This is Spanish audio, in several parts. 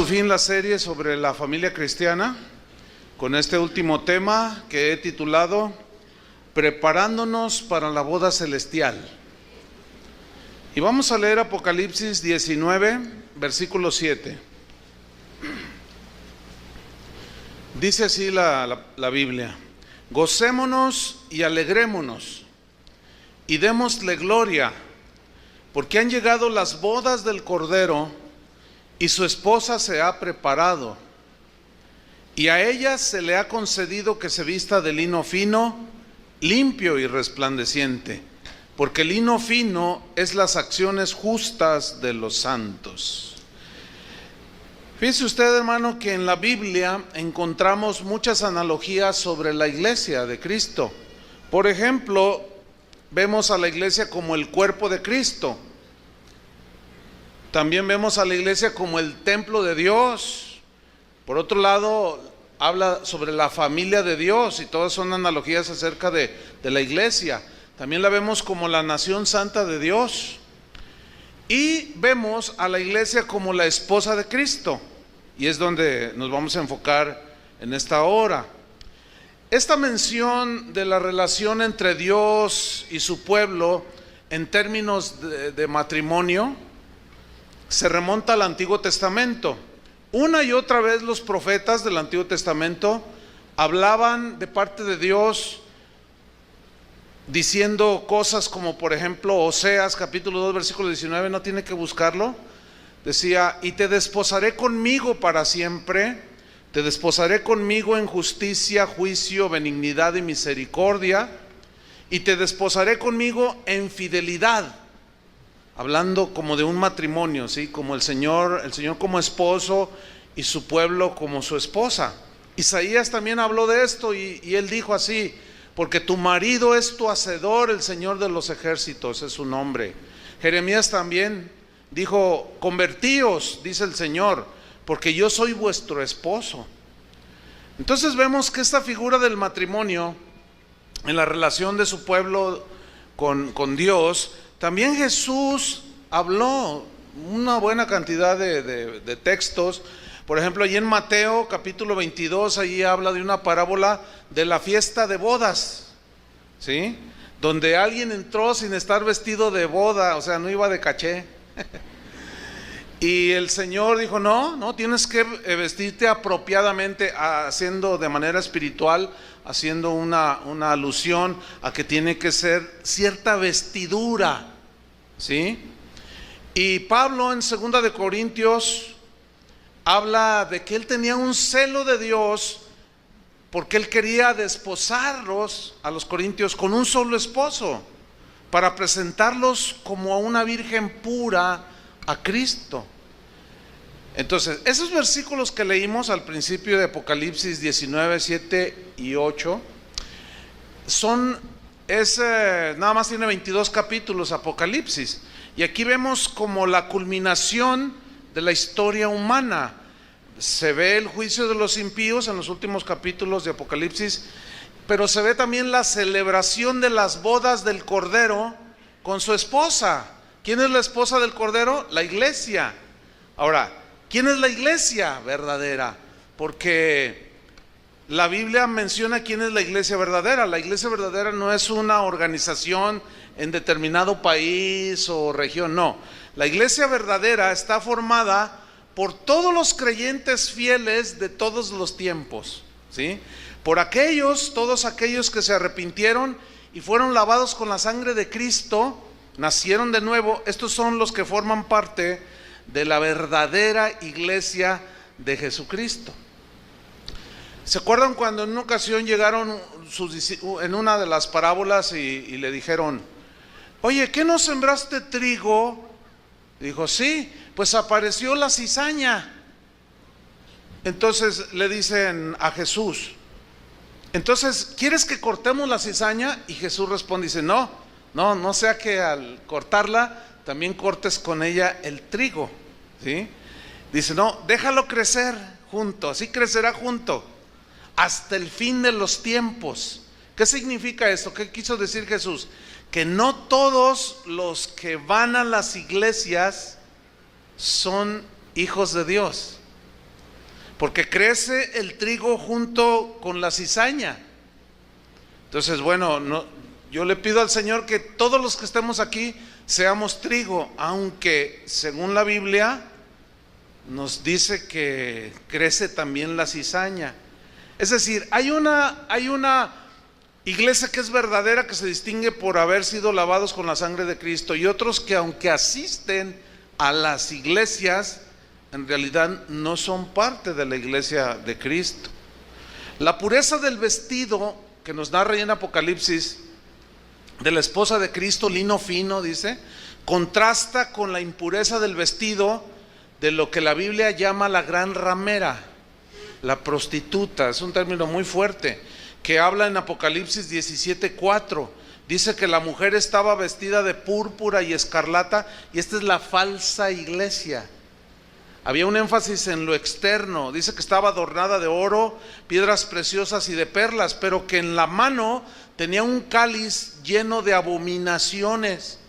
Por fin la serie sobre la familia cristiana con este último tema que he titulado Preparándonos para la boda celestial. Y vamos a leer Apocalipsis 19, versículo 7. Dice así la Biblia: Gocémonos y alegrémonos y démosle gloria, porque han llegado las bodas del Cordero y su esposa se ha preparado, y a ella se le ha concedido que se vista de lino fino, limpio y resplandeciente, porque el lino fino es las acciones justas de los santos. Fíjese usted, hermano, que en la Biblia encontramos muchas analogías sobre la iglesia de Cristo. Por ejemplo, vemos a la iglesia como el cuerpo de Cristo. También vemos a la iglesia como el templo de Dios. Por otro lado, habla sobre la familia de Dios, y todas son analogías acerca de la iglesia. También la vemos como la nación santa de Dios. Y vemos a la iglesia como la esposa de Cristo, y es donde nos vamos a enfocar en esta hora. Esta mención de la relación entre Dios y su pueblo en términos de matrimonio se remonta al Antiguo Testamento. Una y otra vez los profetas del Antiguo Testamento hablaban de parte de Dios, diciendo cosas como, por ejemplo, Oseas capítulo 2 versículo 19, no tiene que buscarlo. Decía: y te desposaré conmigo para siempre, te desposaré conmigo en justicia, juicio, benignidad y misericordia, y te desposaré conmigo en fidelidad. Hablando como de un matrimonio, ¿sí? Como el Señor como esposo y su pueblo como su esposa. Isaías también habló de esto y él dijo así: porque tu marido es tu hacedor, el Señor de los ejércitos es su nombre. Jeremías también dijo: convertíos, dice el Señor, porque yo soy vuestro esposo. Entonces vemos que esta figura del matrimonio en la relación de su pueblo con Dios, también Jesús habló una buena cantidad de textos. Por ejemplo, allí en Mateo capítulo 22, allí habla de una parábola de la fiesta de bodas, ¿sí? Donde alguien entró sin estar vestido de boda, o sea, no iba de caché. Y el Señor dijo: no, tienes que vestirte apropiadamente, haciendo de manera espiritual, haciendo una alusión a que tiene que ser cierta vestidura, ¿sí? Y Pablo en 2 de Corintios habla de que él tenía un celo de Dios, porque él quería desposarlos a los corintios con un solo esposo, para presentarlos como a una virgen pura a Cristo. Entonces, esos versículos que leímos al principio de Apocalipsis 19, 7 y 8 nada más tiene 22 capítulos Apocalipsis, y aquí vemos como la culminación de la historia humana. Se ve el juicio de los impíos en los últimos capítulos de Apocalipsis, pero se ve también la celebración de las bodas del Cordero con su esposa. ¿Quién es la esposa del Cordero? La iglesia. Ahora, ¿quién es la iglesia verdadera? Porque la Biblia menciona quién es la iglesia verdadera. La iglesia verdadera no es una organización en determinado país o región, no. La iglesia verdadera está formada por todos los creyentes fieles de todos los tiempos, ¿sí? Por todos aquellos que se arrepintieron y fueron lavados con la sangre de Cristo, nacieron de nuevo. Estos son los que forman parte de la verdadera iglesia de Jesucristo. ¿Se acuerdan cuando en una ocasión llegaron en una de las parábolas y le dijeron: oye, ¿qué no sembraste trigo? Dijo: sí, pues apareció la cizaña. Entonces le dicen a Jesús: entonces, ¿quieres que cortemos la cizaña? Y Jesús responde, dice: no sea que al cortarla también cortes con ella el trigo, ¿sí? Dice: no, déjalo crecer junto, así crecerá junto hasta el fin de los tiempos. ¿Qué significa esto? ¿Qué quiso decir Jesús? Que no todos los que van a las iglesias son hijos de Dios. porque crece el trigo junto con la cizaña. Entonces, bueno, yo le pido al Señor que todos los que estemos aquí seamos trigo, aunque según la Biblia nos dice que crece también la cizaña. Es decir, hay una iglesia que es verdadera, que se distingue por haber sido lavados con la sangre de Cristo, y otros que aunque asisten a las iglesias, en realidad no son parte de la iglesia de Cristo. La pureza del vestido que nos narra en Apocalipsis de la esposa de Cristo, lino fino, dice, contrasta con la impureza del vestido de lo que la Biblia llama la gran ramera, la prostituta. Es un término muy fuerte que habla en Apocalipsis 17:4. Dice que la mujer estaba vestida de púrpura y escarlata, y esta es la falsa iglesia. Había un énfasis en lo externo. Dice que estaba adornada de oro, piedras preciosas y de perlas, pero que en la mano tenía un cáliz lleno de abominaciones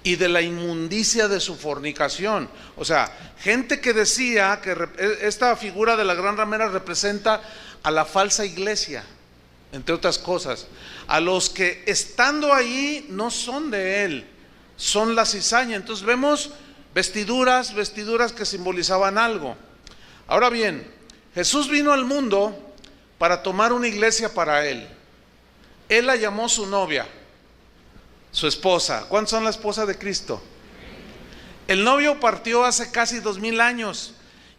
y de la inmundicia de su fornicación. O sea, gente que decía que esta figura de la gran ramera representa a la falsa iglesia, entre otras cosas, a los que estando ahí no son de él, son la cizaña. Entonces vemos vestiduras que simbolizaban algo. Ahora bien, Jesús vino al mundo para tomar una iglesia para él. Él la llamó su novia, su esposa. ¿Cuántas son la esposa de Cristo? El novio partió hace casi 2000 años,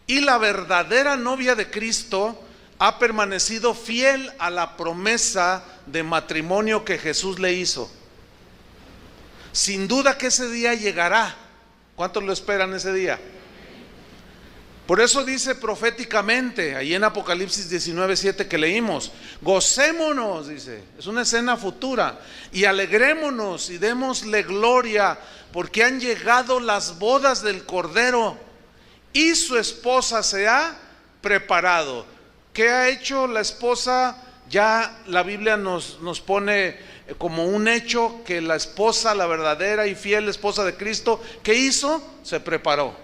y la verdadera novia de Cristo ha permanecido fiel a la promesa de matrimonio que Jesús le hizo. Sin duda que ese día llegará. ¿Cuántos lo esperan ese día? Por eso dice proféticamente, ahí en Apocalipsis 19:7 que leímos, gocémonos, dice, es una escena futura, y alegrémonos y démosle gloria, porque han llegado las bodas del Cordero, y su esposa se ha preparado. ¿Qué ha hecho la esposa? Ya la Biblia nos pone como un hecho que la esposa, la verdadera y fiel esposa de Cristo, ¿qué hizo? Se preparó.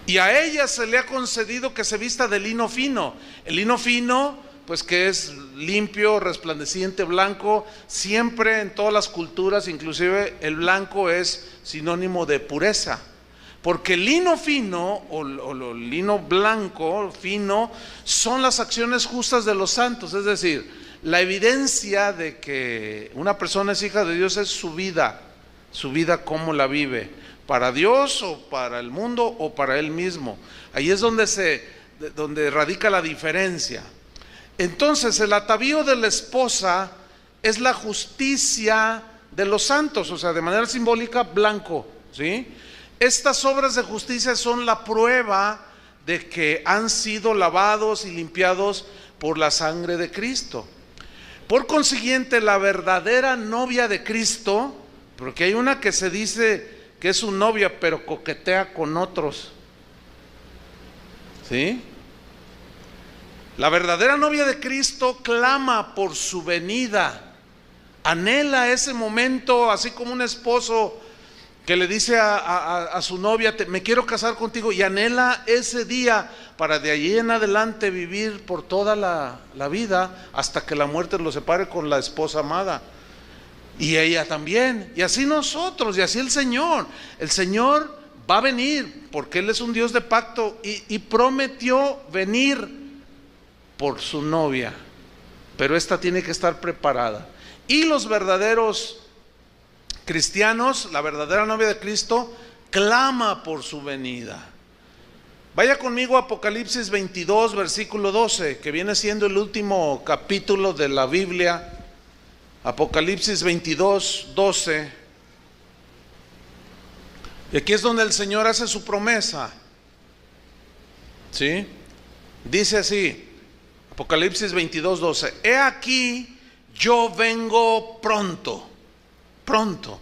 Y a ella se le ha concedido que se vista de lino fino. El lino fino, pues que es limpio, resplandeciente, blanco. Siempre en todas las culturas, inclusive el blanco es sinónimo de pureza. Porque el lino fino o lino blanco, fino, son las acciones justas de los santos. Es decir, la evidencia de que una persona es hija de Dios es su vida cómo la vive, para Dios o para el mundo o para él mismo. Ahí es donde radica la diferencia. Entonces el atavío de la esposa es la justicia de los santos, o sea, de manera simbólica, blanco, ¿sí? Estas obras de justicia son la prueba de que han sido lavados y limpiados por la sangre de Cristo. Por consiguiente, la verdadera novia de Cristo, porque hay una que se dice que es su novia, pero coquetea con otros, ¿sí? La verdadera novia de Cristo clama por su venida, anhela ese momento, así como un esposo que le dice a su novia, me quiero casar contigo, y anhela ese día para de allí en adelante vivir por toda la vida hasta que la muerte lo separe con la esposa amada. Y ella también, y así nosotros, y así el Señor va a venir, porque Él es un Dios de pacto, y prometió venir por su novia, pero esta tiene que estar preparada. Y los verdaderos cristianos, la verdadera novia de Cristo, clama por su venida. Vaya conmigo a Apocalipsis 22, versículo 12, que viene siendo el último capítulo de la Biblia. Apocalipsis 22, 12. Y aquí es donde el Señor hace su promesa, ¿sí? Dice así, Apocalipsis 22, 12: he aquí, yo vengo pronto. Pronto,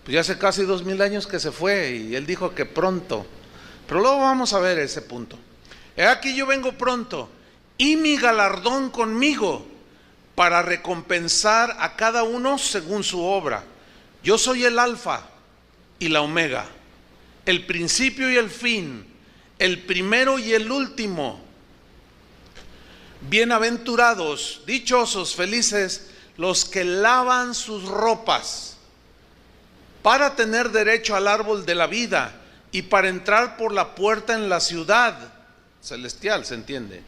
pues ya hace casi 2000 años que se fue, y Él dijo que pronto, pero luego vamos a ver ese punto. He aquí yo vengo pronto, y mi galardón conmigo, para recompensar a cada uno según su obra. Yo soy el alfa y la omega, el principio y el fin, el primero y el último. Bienaventurados, dichosos, felices los que lavan sus ropas para tener derecho al árbol de la vida y para entrar por la puerta en la ciudad celestial, ¿se entiende?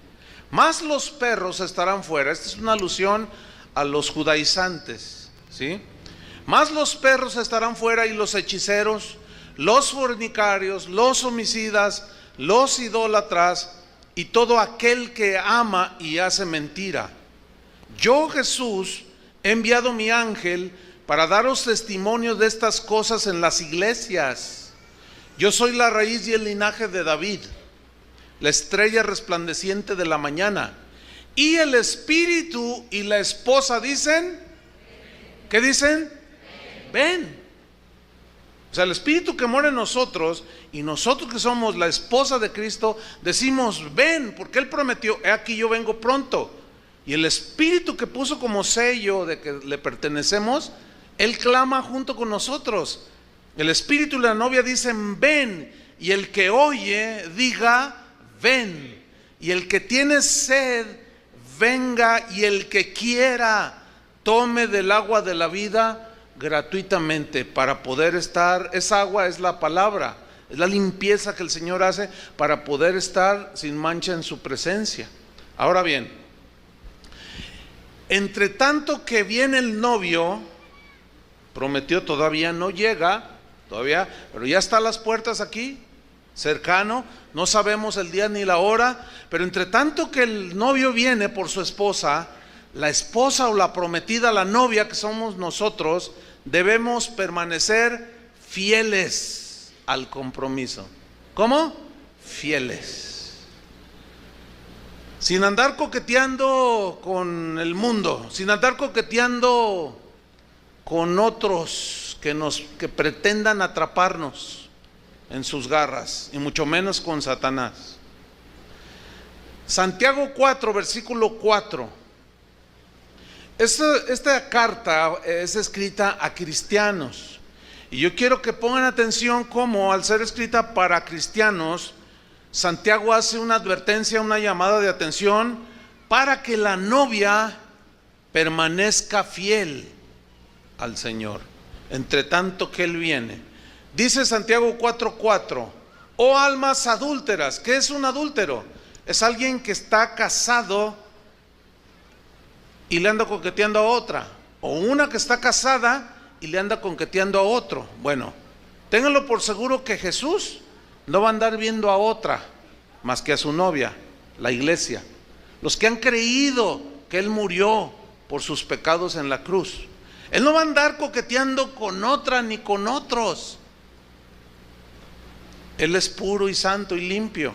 Mas los perros estarán fuera. Esta es una alusión a los judaizantes, ¿sí? Mas los perros estarán fuera, y los hechiceros, los fornicarios, los homicidas, los idólatras y todo aquel que ama y hace mentira. Yo, Jesús, he enviado mi ángel para daros testimonio de estas cosas en las iglesias. Yo soy la raíz y el linaje de David, la estrella resplandeciente de la mañana. Y el espíritu y la esposa dicen, ¿qué dicen? Ven. O sea, el espíritu que mora en nosotros y nosotros que somos la esposa de Cristo decimos, ven, porque Él prometió, he aquí yo vengo pronto. Y el espíritu que puso como sello de que le pertenecemos, Él clama junto con nosotros. El espíritu y la novia dicen, ven. Y el que oye diga, ven. Y el que tiene sed, venga. Y el que quiera, tome del agua de la vida gratuitamente, para poder estar. Esa agua es la palabra, es la limpieza que el Señor hace para poder estar sin mancha en su presencia. Ahora bien, entre tanto que viene el novio prometió, todavía no llega, todavía, pero ya está a las puertas aquí, cercano. No sabemos el día ni la hora, pero entre tanto que el novio viene por su esposa, la esposa o la prometida, la novia que somos nosotros, debemos permanecer fieles al compromiso. ¿Cómo? Fieles. Sin andar coqueteando con el mundo, sin andar coqueteando con otros que pretendan atraparnos en sus garras, y mucho menos con Satanás. Santiago 4, versículo 4. Esta carta es escrita a cristianos, y yo quiero que pongan atención cómo, al ser escrita para cristianos, Santiago hace una advertencia, una llamada de atención para que la novia permanezca fiel al Señor, entre tanto que Él viene. Dice Santiago 4:4, oh almas adúlteras. ¿Qué es un adúltero? Es alguien que está casado y le anda coqueteando a otra, o una que está casada y le anda coqueteando a otro. Bueno, ténganlo por seguro que Jesús no va a andar viendo a otra más que a su novia, la iglesia, los que han creído que Él murió por sus pecados en la cruz. Él no va a andar coqueteando con otra ni con otros. Él es puro y santo y limpio,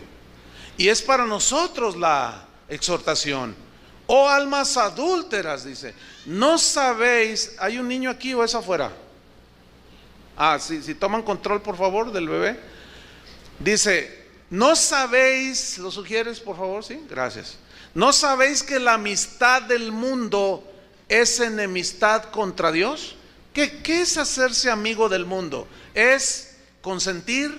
y es para nosotros la exhortación. Oh almas adúlteras, dice, ¿no sabéis? ¿Hay un niño aquí o es afuera? Si toman control por favor del bebé. Dice, ¿no sabéis? ¿Lo sugieres por favor? Sí, gracias. ¿No sabéis que la amistad del mundo es enemistad contra Dios? ¿Qué es hacerse amigo del mundo? Es consentir,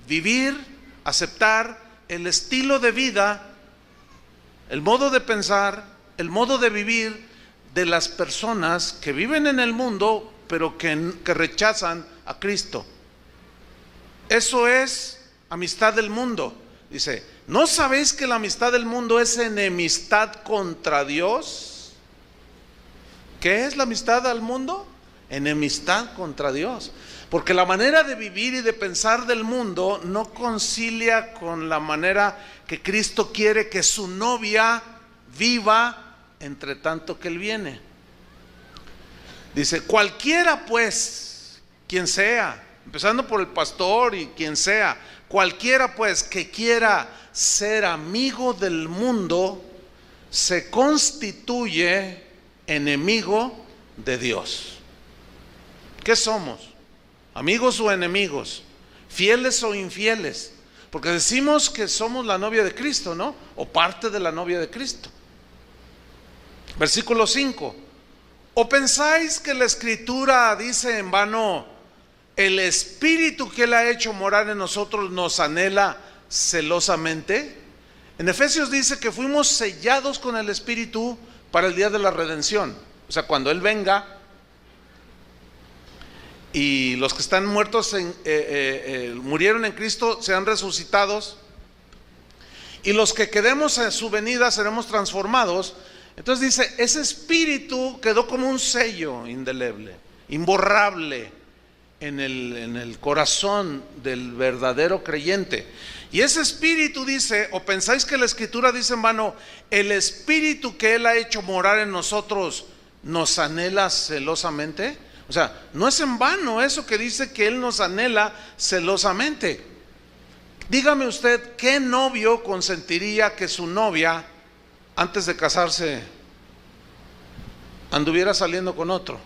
vivir, aceptar el estilo de vida, el modo de pensar, el modo de vivir de las personas que viven en el mundo, pero que rechazan a Cristo. Eso es amistad del mundo. Dice, ¿no sabéis que la amistad del mundo es enemistad contra Dios? ¿Qué es la amistad al mundo? Enemistad contra Dios. Porque la manera de vivir y de pensar del mundo no concilia con la manera que Cristo quiere que su novia viva entre tanto que Él viene. Dice, cualquiera pues, quien sea, empezando por el pastor y quien sea, cualquiera pues que quiera ser amigo del mundo, se constituye enemigo de Dios. ¿Qué somos? ¿Amigos o enemigos? ¿Fieles o infieles? Porque decimos que somos la novia de Cristo, ¿no? O parte de la novia de Cristo. Versículo 5. ¿O pensáis que la Escritura dice en vano, el Espíritu que Él ha hecho morar en nosotros nos anhela celosamente? En Efesios dice que fuimos sellados con el Espíritu para el día de la redención. O sea, cuando Él venga y los que están muertos murieron en Cristo sean resucitados, y los que quedemos en su venida seremos transformados. Entonces dice, ese Espíritu quedó como un sello indeleble, imborrable en el corazón del verdadero creyente. Y ese Espíritu dice, o pensáis que la Escritura dice en vano, el Espíritu que Él ha hecho morar en nosotros nos anhela celosamente. O sea, no es en vano eso que dice que Él nos anhela celosamente. Dígame usted, ¿qué novio consentiría que su novia, antes de casarse, anduviera saliendo con otro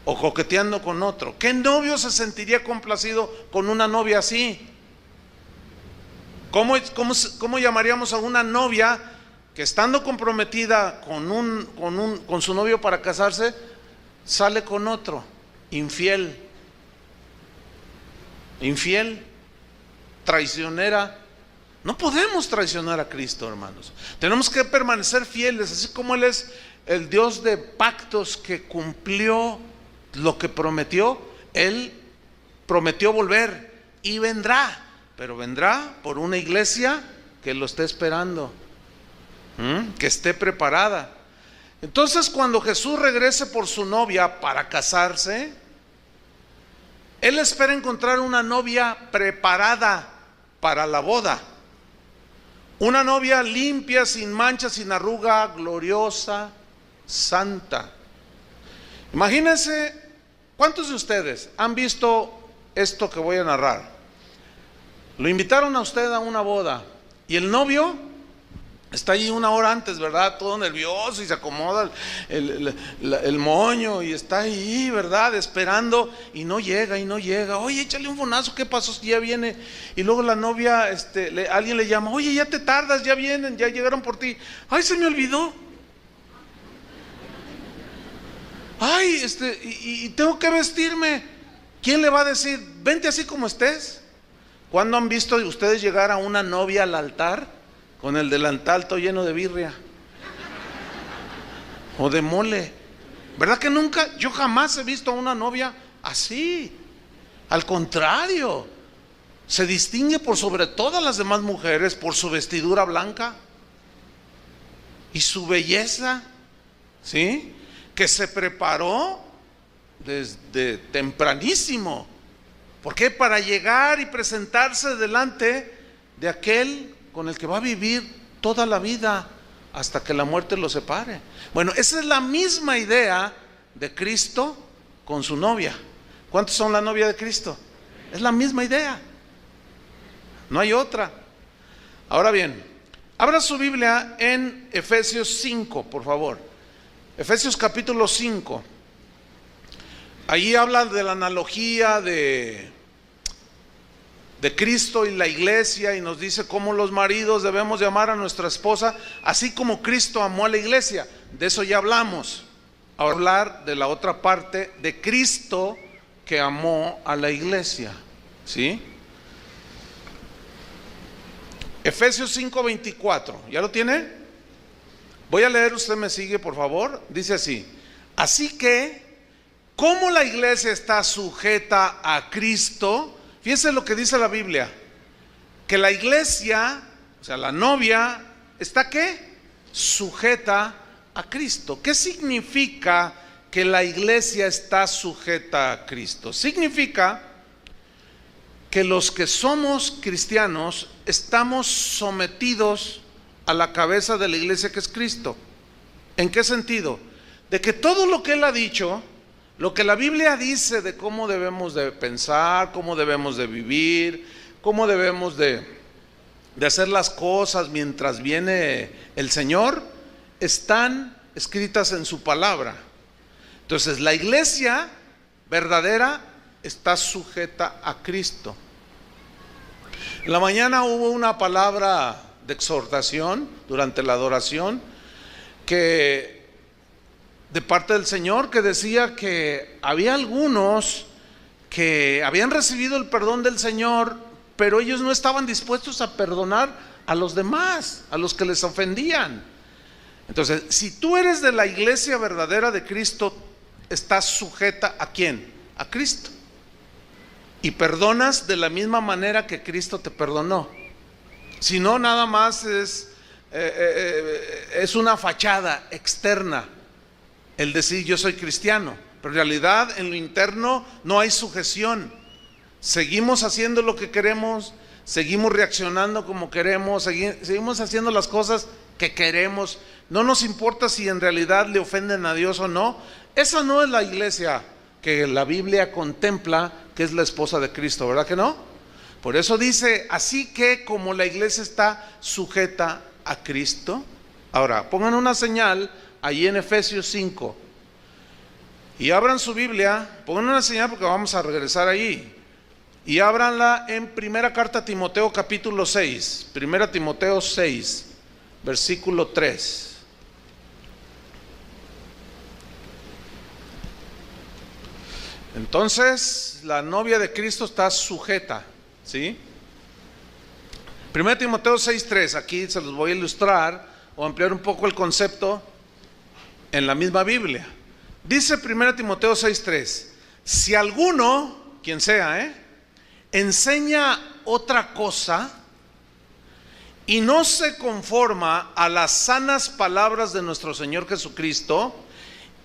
o coqueteando con otro? ¿Qué novio se sentiría complacido con una novia así? ¿Cómo llamaríamos a una novia que, estando comprometida con su novio para casarse, sale con otro? Infiel, traicionera. No podemos traicionar a Cristo, hermanos. Tenemos que permanecer fieles, así como Él es el Dios de pactos que cumplió lo que prometió. Él prometió volver y vendrá, pero vendrá por una iglesia que lo esté esperando, que esté preparada. Entonces, cuando Jesús regrese por su novia para casarse, Él espera encontrar una novia preparada para la boda, una novia limpia, sin mancha, sin arruga, gloriosa, santa. Imagínense, ¿cuántos de ustedes han visto esto que voy a narrar? Lo invitaron a usted a una boda y el novio está allí una hora antes, ¿verdad? Todo nervioso y se acomoda el moño y está ahí, ¿verdad? Esperando y no llega. Oye, échale un fonazo, ¿qué pasó si ya viene? Y luego la novia, alguien le llama, oye, ya te tardas, ya vienen, ya llegaron por ti. Ay, se me olvidó. Ay, y tengo que vestirme. ¿Quién le va a decir, vente así como estés? ¿Cuándo han visto ustedes llegar a una novia al altar con el delantal todo lleno de birria o de mole? ¿Verdad que nunca? Yo jamás he visto a una novia así. Al contrario, se distingue por sobre todas las demás mujeres por su vestidura blanca y su belleza, ¿sí? Que se preparó desde tempranísimo. ¿Por qué? Para llegar y presentarse delante de aquel con el que va a vivir toda la vida hasta que la muerte lo separe. Bueno, esa es la misma idea de Cristo con su novia. ¿Cuántos son la novia de Cristo? Es la misma idea, no hay otra. Ahora bien, abra su Biblia en Efesios 5, por favor. Efesios capítulo 5. Allí habla de la analogía de Cristo y la iglesia, y nos dice cómo los maridos debemos de amar a nuestra esposa así como Cristo amó a la iglesia. De eso ya hablamos. Ahora hablar de la otra parte, de Cristo que amó a la iglesia, ¿sí? Efesios 5:24, ¿ya lo tiene? Voy a leer, usted me sigue, por favor. Dice así: así que, como la iglesia está sujeta a Cristo. Fíjense lo que dice la Biblia, que la iglesia, o sea, la novia, ¿está qué? Sujeta a Cristo. ¿Qué significa que la iglesia está sujeta a Cristo? Significa que los que somos cristianos estamos sometidos a la cabeza de la iglesia, que es Cristo. ¿En qué sentido? De que todo lo que Él ha dicho, lo que la Biblia dice de cómo debemos de pensar, cómo debemos de vivir, cómo debemos de hacer las cosas mientras viene el Señor, están escritas en su palabra. Entonces, la iglesia verdadera está sujeta a Cristo. En la mañana hubo una palabra de exhortación durante la adoración de parte del Señor, que decía que había algunos que habían recibido el perdón del Señor, pero ellos no estaban dispuestos a perdonar a los demás, a los que les ofendían. Entonces, si tú eres de la iglesia verdadera de Cristo, estás sujeta ¿a quién? A Cristo. Y perdonas de la misma manera que Cristo te perdonó. Si no, nada más es una fachada externa el decir yo soy cristiano, pero en realidad en lo interno no hay sujeción. Seguimos haciendo lo que queremos, seguimos reaccionando como queremos, seguimos haciendo las cosas que queremos. No nos importa si en realidad le ofenden a Dios o no. Esa no es la iglesia que la Biblia contempla, que es la esposa de Cristo, ¿verdad que no? Por eso dice, así que como la iglesia está sujeta a Cristo. Ahora, pongan una señal ahí en Efesios 5 y abran su Biblia, pongan una señal porque vamos a regresar allí, y ábranla en primera carta a Timoteo capítulo 6, primera Timoteo 6, versículo 3. Entonces, la novia de Cristo está sujeta, ¿sí? 1 Timoteo 6:3, aquí se los voy a ilustrar o ampliar un poco el concepto en la misma Biblia. Dice 1 Timoteo 6:3, si alguno, quien sea, enseña otra cosa y no se conforma a las sanas palabras de nuestro Señor Jesucristo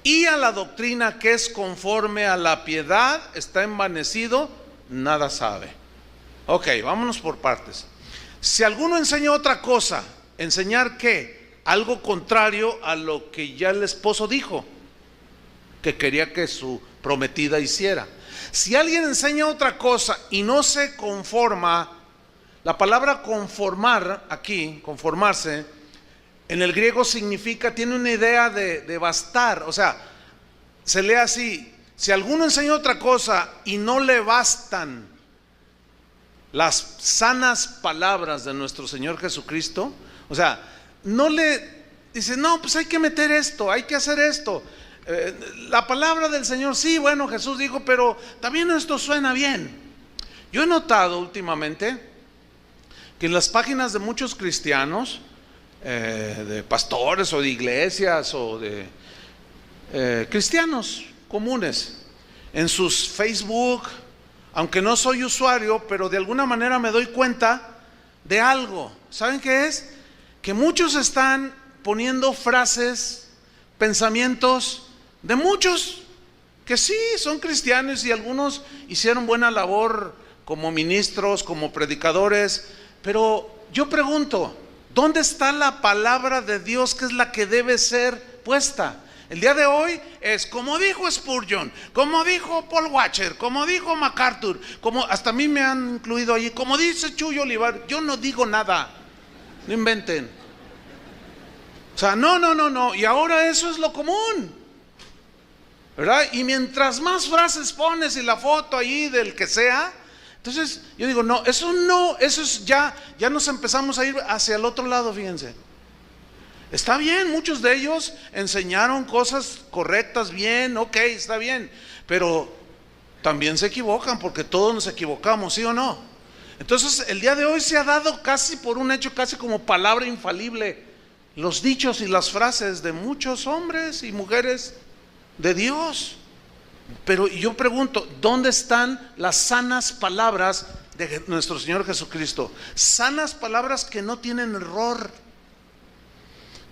y a la doctrina que es conforme a la piedad, está envanecido, nada sabe. Ok, vámonos por partes. Si alguno enseña otra cosa, ¿enseñar qué? Algo contrario a lo que ya el esposo dijo que quería que su prometida hiciera. Si alguien enseña otra cosa y no se conforma, la palabra conformar aquí, conformarse, en el griego significa, tiene una idea de bastar, o sea, se lee así: si alguno enseña otra cosa y no le bastan las sanas palabras de nuestro Señor Jesucristo, o sea, no le dice, no, pues hay que meter esto, hay que hacer esto, la palabra del Señor, sí, bueno, Jesús dijo, pero también esto suena bien. Yo he notado últimamente que en las páginas de muchos cristianos, de pastores o de iglesias o de cristianos comunes, en sus Facebook, aunque no soy usuario, pero de alguna manera me doy cuenta de algo. ¿Saben qué es? Que muchos están poniendo frases, pensamientos de muchos que sí son cristianos, y algunos hicieron buena labor como ministros, como predicadores, pero yo pregunto, ¿dónde está la palabra de Dios, que es la que debe ser puesta? El día de hoy es como dijo Spurgeon, como dijo Paul Washer, como dijo MacArthur, como hasta a mí me han incluido allí, como dice Chuy Olivar. Yo no digo nada, no inventen. O sea, no, y ahora eso es lo común, ¿verdad? Y mientras más frases pones y la foto ahí del que sea, entonces yo digo, no, eso es ya nos empezamos a ir hacia el otro lado, fíjense. Está bien, muchos de ellos enseñaron cosas correctas, bien, ok, está bien, pero también se equivocan, porque todos nos equivocamos, ¿sí o no? Entonces el día de hoy se ha dado casi por un hecho, casi como palabra infalible, los dichos y las frases de muchos hombres y mujeres de Dios. Pero yo pregunto, ¿dónde están las sanas palabras de nuestro Señor Jesucristo? Sanas palabras que no tienen error.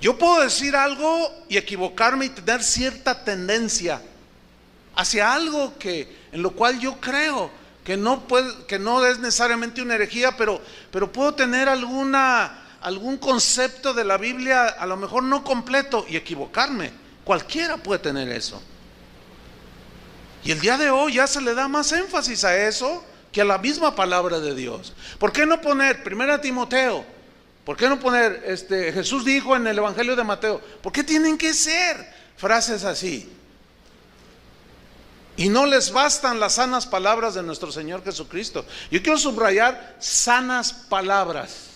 Yo puedo decir algo y equivocarme y tener cierta tendencia hacia algo en lo cual yo creo que no es necesariamente una herejía, pero puedo tener algún concepto de la Biblia, a lo mejor no completo, y equivocarme. Cualquiera puede tener eso. Y el día de hoy ya se le da más énfasis a eso que a la misma palabra de Dios. ¿Por qué no poner 1 Timoteo? ¿Por qué no poner Jesús dijo en el Evangelio de Mateo? ¿Por qué tienen que ser frases así? Y no les bastan las sanas palabras de nuestro Señor Jesucristo. Yo quiero subrayar sanas palabras.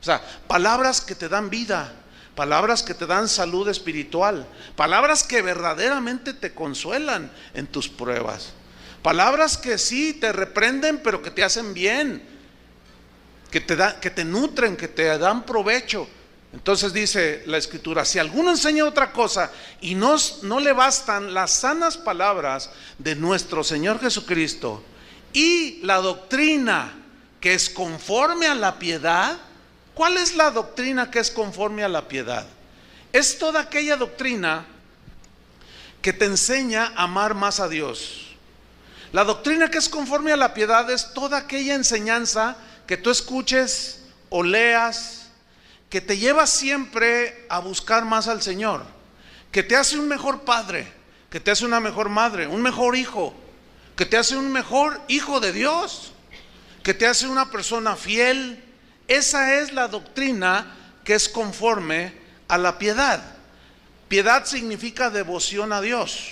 O sea, palabras que te dan vida, palabras que te dan salud espiritual, palabras que verdaderamente te consuelan en tus pruebas, palabras que sí te reprenden pero que te hacen bien, que te nutren, que te dan provecho. Entonces dice la Escritura: si alguno enseña otra cosa y no le bastan las sanas palabras de nuestro Señor Jesucristo y la doctrina que es conforme a la piedad. ¿Cuál es la doctrina que es conforme a la piedad? Es toda aquella doctrina que te enseña a amar más a Dios. La doctrina que es conforme a la piedad es toda aquella enseñanza que tú escuches o leas, que te lleva siempre a buscar más al Señor, que te hace un mejor padre, que te hace una mejor madre, un mejor hijo, que te hace un mejor hijo de Dios, que te hace una persona fiel. Esa es la doctrina que es conforme a la piedad. Piedad significa devoción a Dios.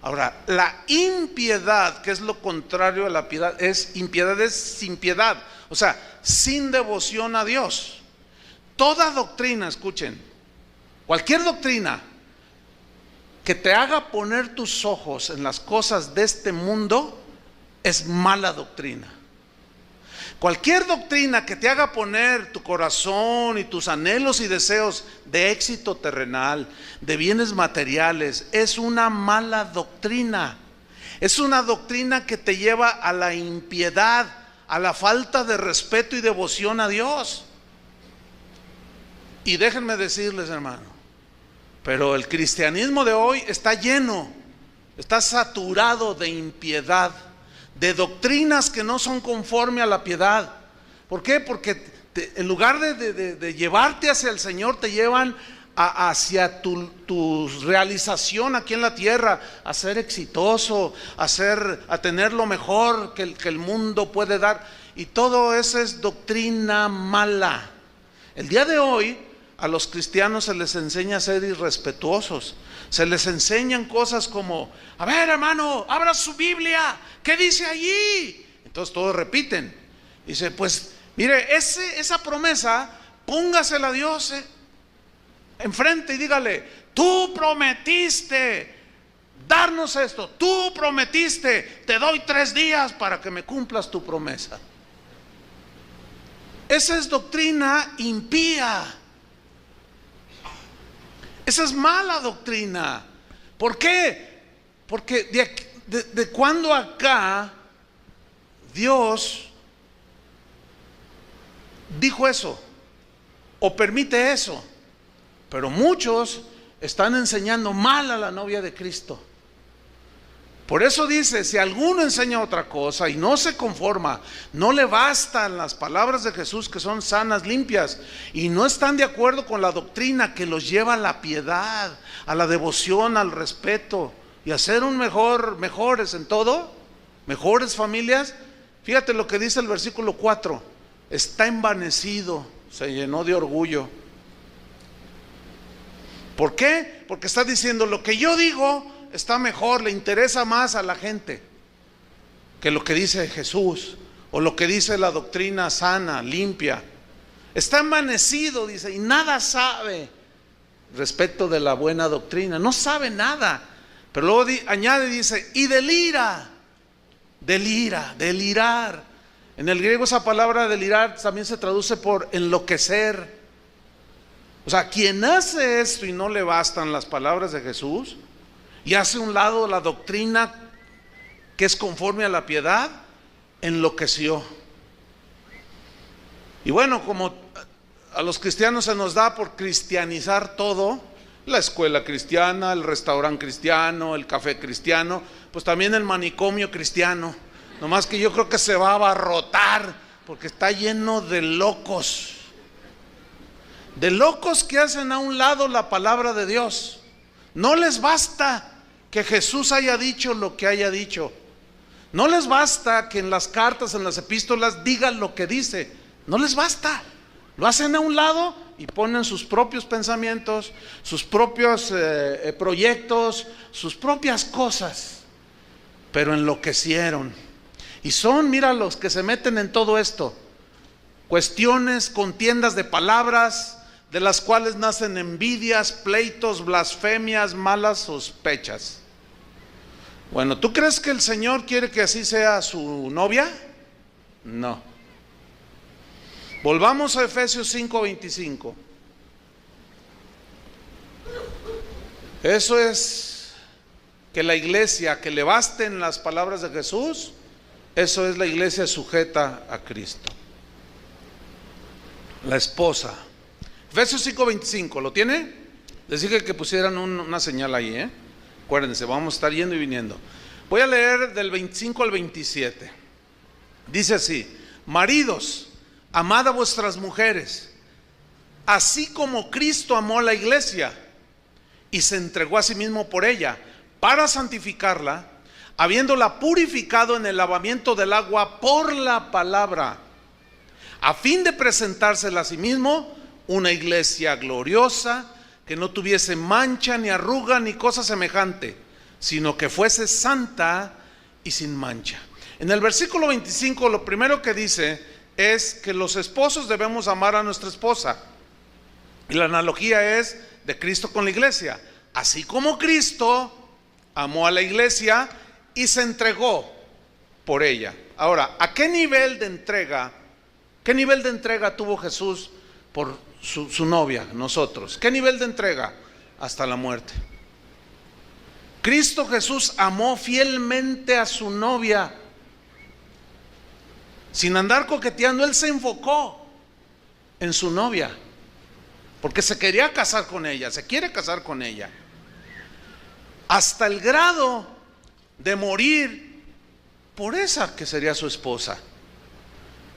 Ahora, la impiedad, que es lo contrario a la piedad, impiedad es sin piedad, o sea, sin devoción a Dios. Toda doctrina, escuchen, cualquier doctrina que te haga poner tus ojos en las cosas de este mundo es mala doctrina. Cualquier doctrina que te haga poner tu corazón y tus anhelos y deseos de éxito terrenal, de bienes materiales, es una mala doctrina. Es una doctrina que te lleva a la impiedad, a la falta de respeto y devoción a Dios. Y déjenme decirles, hermano, pero el cristianismo de hoy está lleno, está saturado de impiedad, de doctrinas que no son conforme a la piedad. ¿Por qué? Porque en lugar de llevarte hacia el Señor, te llevan hacia tu realización aquí en la tierra, a ser exitoso, a tener lo mejor que el mundo puede dar. Y todo eso es doctrina mala. El día de hoy a los cristianos se les enseña a ser irrespetuosos. Se les enseñan cosas como: a ver, hermano, abra su Biblia, ¿qué dice allí? Entonces todos repiten. Dice: pues mire, esa promesa, póngasela a Dios enfrente y dígale: tú prometiste darnos esto, tú prometiste, te doy 3 días para que me cumplas tu promesa. Esa es doctrina impía. Esa es mala doctrina. ¿Por qué? Porque de cuando acá Dios dijo eso o permite eso. Pero muchos están enseñando mal a la novia de Cristo. Por eso dice: si alguno enseña otra cosa y no se conforma, no le bastan las palabras de Jesús, que son sanas, limpias, y no están de acuerdo con la doctrina que los lleva a la piedad, a la devoción, al respeto y a ser mejores en todo, mejores familias. Fíjate lo que dice el versículo 4: está envanecido, se llenó de orgullo. ¿Por qué? Porque está diciendo: lo que yo digo está mejor, le interesa más a la gente que lo que dice Jesús o lo que dice la doctrina sana, limpia. Está envanecido, dice, y nada sabe respecto de la buena doctrina. No sabe nada. Pero luego añade, dice: y delirar. En el griego esa palabra delirar también se traduce por enloquecer. O sea, quien hace esto y no le bastan las palabras de Jesús y hace a un lado la doctrina que es conforme a la piedad, enloqueció. Y bueno, como a los cristianos se nos da por cristianizar todo, la escuela cristiana, el restaurante cristiano, el café cristiano, pues también el manicomio cristiano. Nomás que yo creo que se va a abarrotar porque está lleno de locos. De locos que hacen a un lado la palabra de Dios. No les basta que Jesús haya dicho lo que haya dicho. No les basta que en las cartas, en las epístolas digan lo que dice. No les basta. Lo hacen a un lado y ponen sus propios pensamientos, sus propios proyectos, sus propias cosas. Pero enloquecieron. Y son, mira, los que se meten en todo esto. Cuestiones, contiendas de palabras, de las cuales nacen envidias, pleitos, blasfemias, malas sospechas. Bueno, ¿tú crees que el Señor quiere que así sea su novia? No. Volvamos a Efesios 5:25. Eso es que la iglesia, que le basten las palabras de Jesús, eso es la iglesia sujeta a Cristo. La esposa. Efesios 5:25, ¿lo tiene? Les dije que pusieran una señal ahí, Acuérdense, vamos a estar yendo y viniendo. Voy a leer del 25 al 27. Dice así: maridos, amad a vuestras mujeres, así como Cristo amó a la iglesia y se entregó a sí mismo por ella, para santificarla, habiéndola purificado en el lavamiento del agua por la palabra, a fin de presentársela a sí mismo una iglesia gloriosa, que no tuviese mancha, ni arruga, ni cosa semejante, sino que fuese santa y sin mancha. En el versículo 25, lo primero que dice es que los esposos debemos amar a nuestra esposa. Y la analogía es de Cristo con la iglesia. Así como Cristo amó a la iglesia y se entregó por ella. Ahora, ¿a qué nivel de entrega tuvo Jesús por su novia, nosotros? ¿Qué nivel de entrega? Hasta la muerte. Cristo Jesús amó fielmente a su novia. Sin andar coqueteando, Él se enfocó en su novia, porque se quería casar con ella, se quiere casar con ella, hasta el grado de morir por esa que sería su esposa.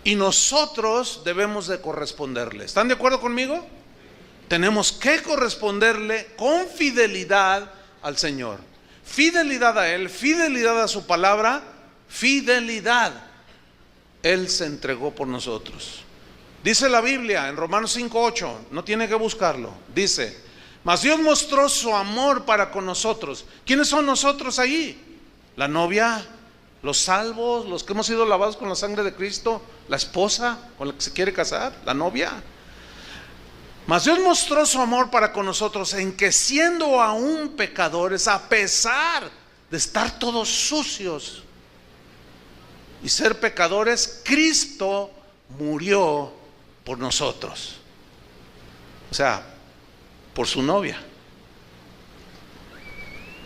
Y nosotros debemos de corresponderle. ¿Están de acuerdo conmigo? Tenemos que corresponderle con fidelidad al Señor. Fidelidad a Él, fidelidad a su palabra, fidelidad. Él se entregó por nosotros. Dice la Biblia en Romanos 5:8, no tiene que buscarlo. Dice: mas Dios mostró su amor para con nosotros. ¿Quiénes son nosotros ahí? La novia, los salvos, los que hemos sido lavados con la sangre de Cristo, la esposa con la que se quiere casar, la novia. Mas Dios mostró su amor para con nosotros en que, siendo aún pecadores, a pesar de estar todos sucios y ser pecadores, Cristo murió por nosotros. O sea, por su novia.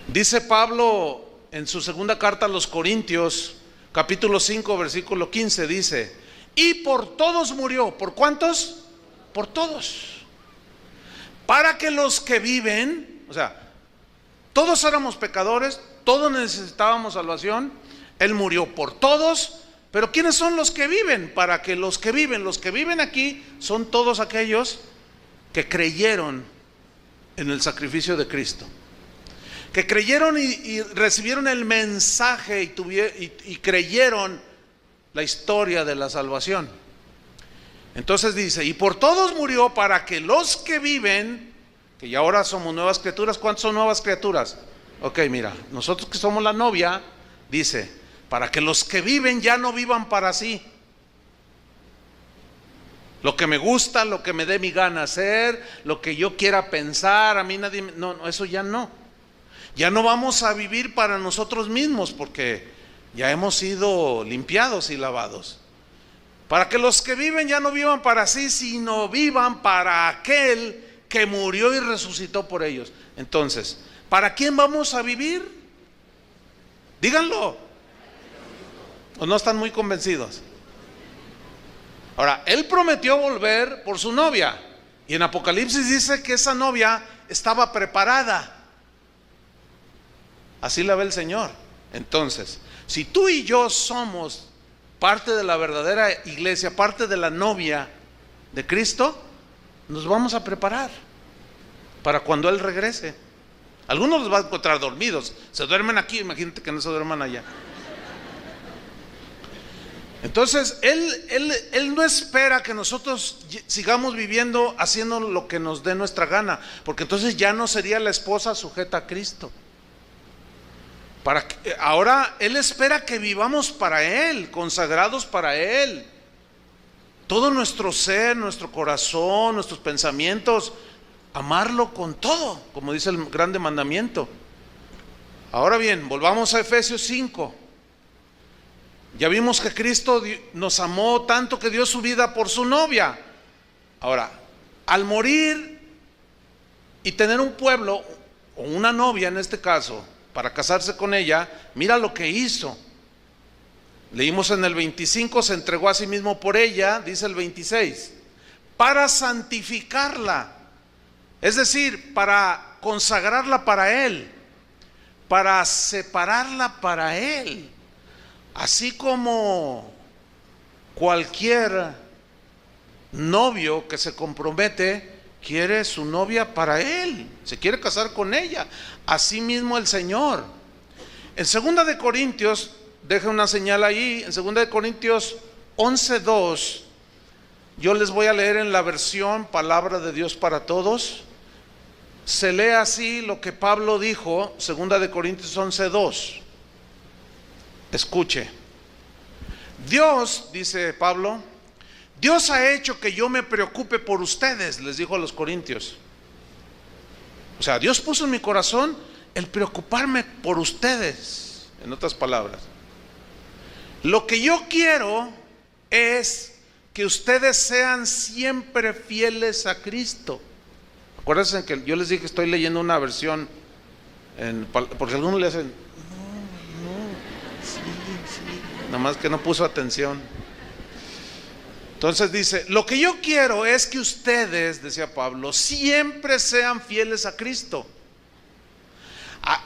Dice Pablo en su segunda carta a los Corintios, capítulo 5, versículo 15, dice: y por todos murió. ¿Por cuántos? Por todos. Para que los que viven, o sea, todos éramos pecadores, todos necesitábamos salvación. Él murió por todos. Pero ¿quiénes son los que viven? Para que los que viven aquí son todos aquellos que creyeron en el sacrificio de Cristo, que creyeron y recibieron el mensaje y creyeron la historia de la salvación. Entonces dice: y por todos murió, para que los que viven, que ya ahora somos nuevas criaturas. ¿Cuántos son nuevas criaturas? Ok, mira, nosotros que somos la novia, dice, para que los que viven ya no vivan para sí, lo que me gusta, lo que me dé mi gana hacer, lo que yo quiera pensar, a mí nadie, no, eso ya no. Ya no vamos a vivir para nosotros mismos, porque ya hemos sido limpiados y lavados. Para que los que viven ya no vivan para sí, sino vivan para aquel que murió y resucitó por ellos. Entonces, ¿para quién vamos a vivir? Díganlo. ¿O no están muy convencidos? Ahora, Él prometió volver por su novia, y en Apocalipsis dice que esa novia estaba preparada. Así la ve el Señor. Entonces, si tú y yo somos parte de la verdadera iglesia, parte de la novia de Cristo, nos vamos a preparar para cuando Él regrese. Algunos los va a encontrar dormidos, se duermen aquí, imagínate que no se duerman allá. Entonces, Él no espera que nosotros sigamos viviendo haciendo lo que nos dé nuestra gana, porque entonces ya no sería la esposa sujeta a Cristo. Ahora Él espera que vivamos para Él, consagrados para Él. Todo nuestro ser, nuestro corazón, nuestros pensamientos, amarlo con todo, como dice el grande mandamiento. Ahora bien, volvamos a Efesios 5. Ya vimos que Cristo nos amó tanto que dio su vida por su novia. Ahora, al morir y tener un pueblo, o una novia en este caso, para casarse con ella, mira lo que hizo. Leímos en el 25, se entregó a sí mismo por ella, dice el 26, para santificarla, es decir, para consagrarla para Él, para separarla para Él. Así como cualquier novio que se compromete quiere su novia para él, se quiere casar con ella. Así mismo el Señor. En 2 de Corintios, deja una señal ahí, en 2 de Corintios 11:2, yo les voy a leer en la versión Palabra de Dios para Todos. Se lee así lo que Pablo dijo, 2 de Corintios 11:2. Escuche. Dios, dice Pablo, Dios ha hecho que yo me preocupe por ustedes, les dijo a los corintios. O sea, Dios puso en mi corazón el preocuparme por ustedes. En otras palabras, lo que yo quiero es que ustedes sean siempre fieles a Cristo. Acuérdense que yo les dije que estoy leyendo una versión, porque algunos le hacen nada más que no puso atención. Entonces dice, lo que yo quiero es que ustedes, decía Pablo, siempre sean fieles a Cristo.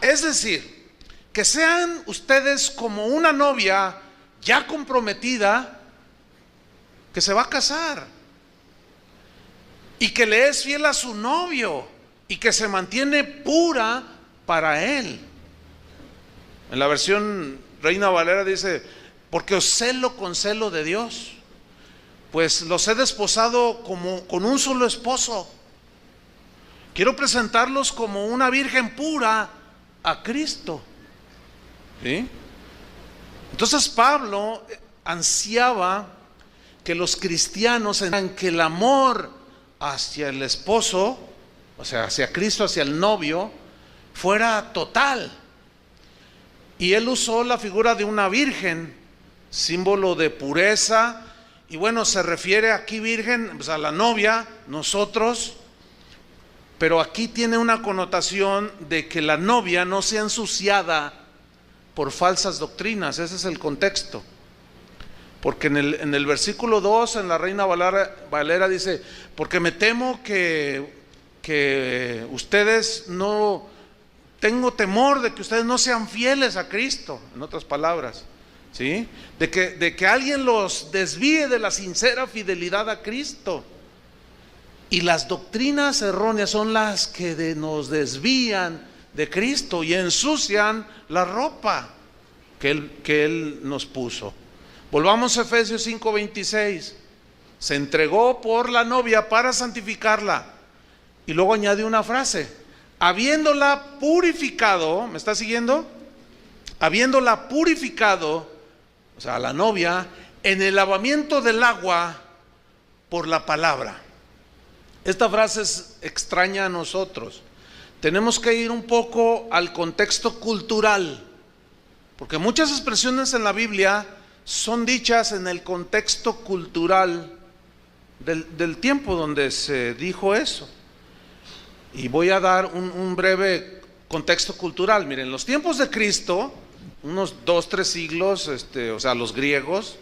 Es decir, que sean ustedes como una novia ya comprometida que se va a casar y que le es fiel a su novio y que se mantiene pura para él. En la versión Reina Valera dice, porque os celo con celo de Dios, pues los he desposado como con un solo esposo. Quiero presentarlos como una virgen pura a Cristo. ¿Sí? Entonces Pablo ansiaba que los cristianos entendieran que el amor hacia el esposo, o sea, hacia Cristo, hacia el novio, fuera total. Y él usó la figura de una virgen, símbolo de pureza. Y bueno, se refiere aquí virgen, pues a la novia, nosotros, pero aquí tiene una connotación de que la novia no sea ensuciada por falsas doctrinas. Ese es el contexto. Porque en el versículo 2, en la Reina Valera dice, porque me temo que ustedes no, tengo temor de que ustedes no sean fieles a Cristo, en otras palabras. ¿Sí? De que alguien los desvíe de la sincera fidelidad a Cristo. Y las doctrinas erróneas son las que nos desvían de Cristo y ensucian la ropa que Él nos puso. Volvamos a Efesios 5:26. Se entregó por la novia para santificarla. Y luego añade una frase, habiéndola purificado. ¿Me está siguiendo? Habiéndola purificado, o sea, a la novia, en el lavamiento del agua por la palabra. Esta frase es extraña a nosotros. Tenemos que ir un poco al contexto cultural, porque muchas expresiones en la Biblia son dichas en el contexto cultural del tiempo donde se dijo eso. Y voy a dar un breve contexto cultural. Miren, en los tiempos de Cristo, unos 2-3 siglos, o sea, los griegos,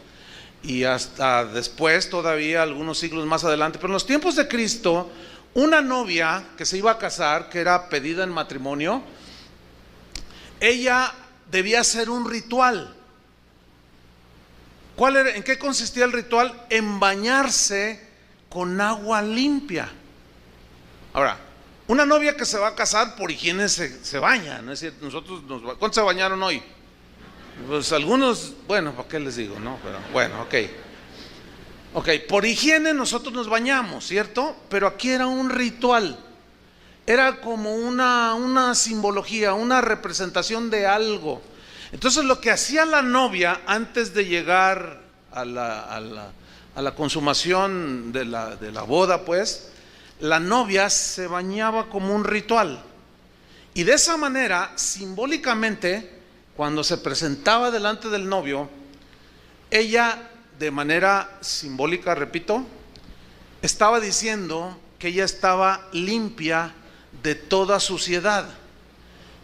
y hasta después todavía algunos siglos más adelante, pero en los tiempos de Cristo, una novia que se iba a casar, que era pedida en matrimonio, ella debía hacer un ritual. ¿Cuál era? ¿En qué consistía el ritual? En bañarse con agua limpia. Ahora, una novia que se va a casar por higiene se baña, ¿no es cierto? ¿Cuántos se bañaron hoy? Pues algunos, bueno, ¿para qué les digo? No, pero bueno, ok, por higiene nosotros nos bañamos, ¿cierto? Pero aquí era un ritual, era como una simbología, una representación de algo. Entonces lo que hacía la novia antes de llegar a la consumación de la boda, pues, la novia se bañaba como un ritual. Y de esa manera, simbólicamente, cuando se presentaba delante del novio, ella, de manera simbólica, repito, estaba diciendo que ella estaba limpia de toda suciedad,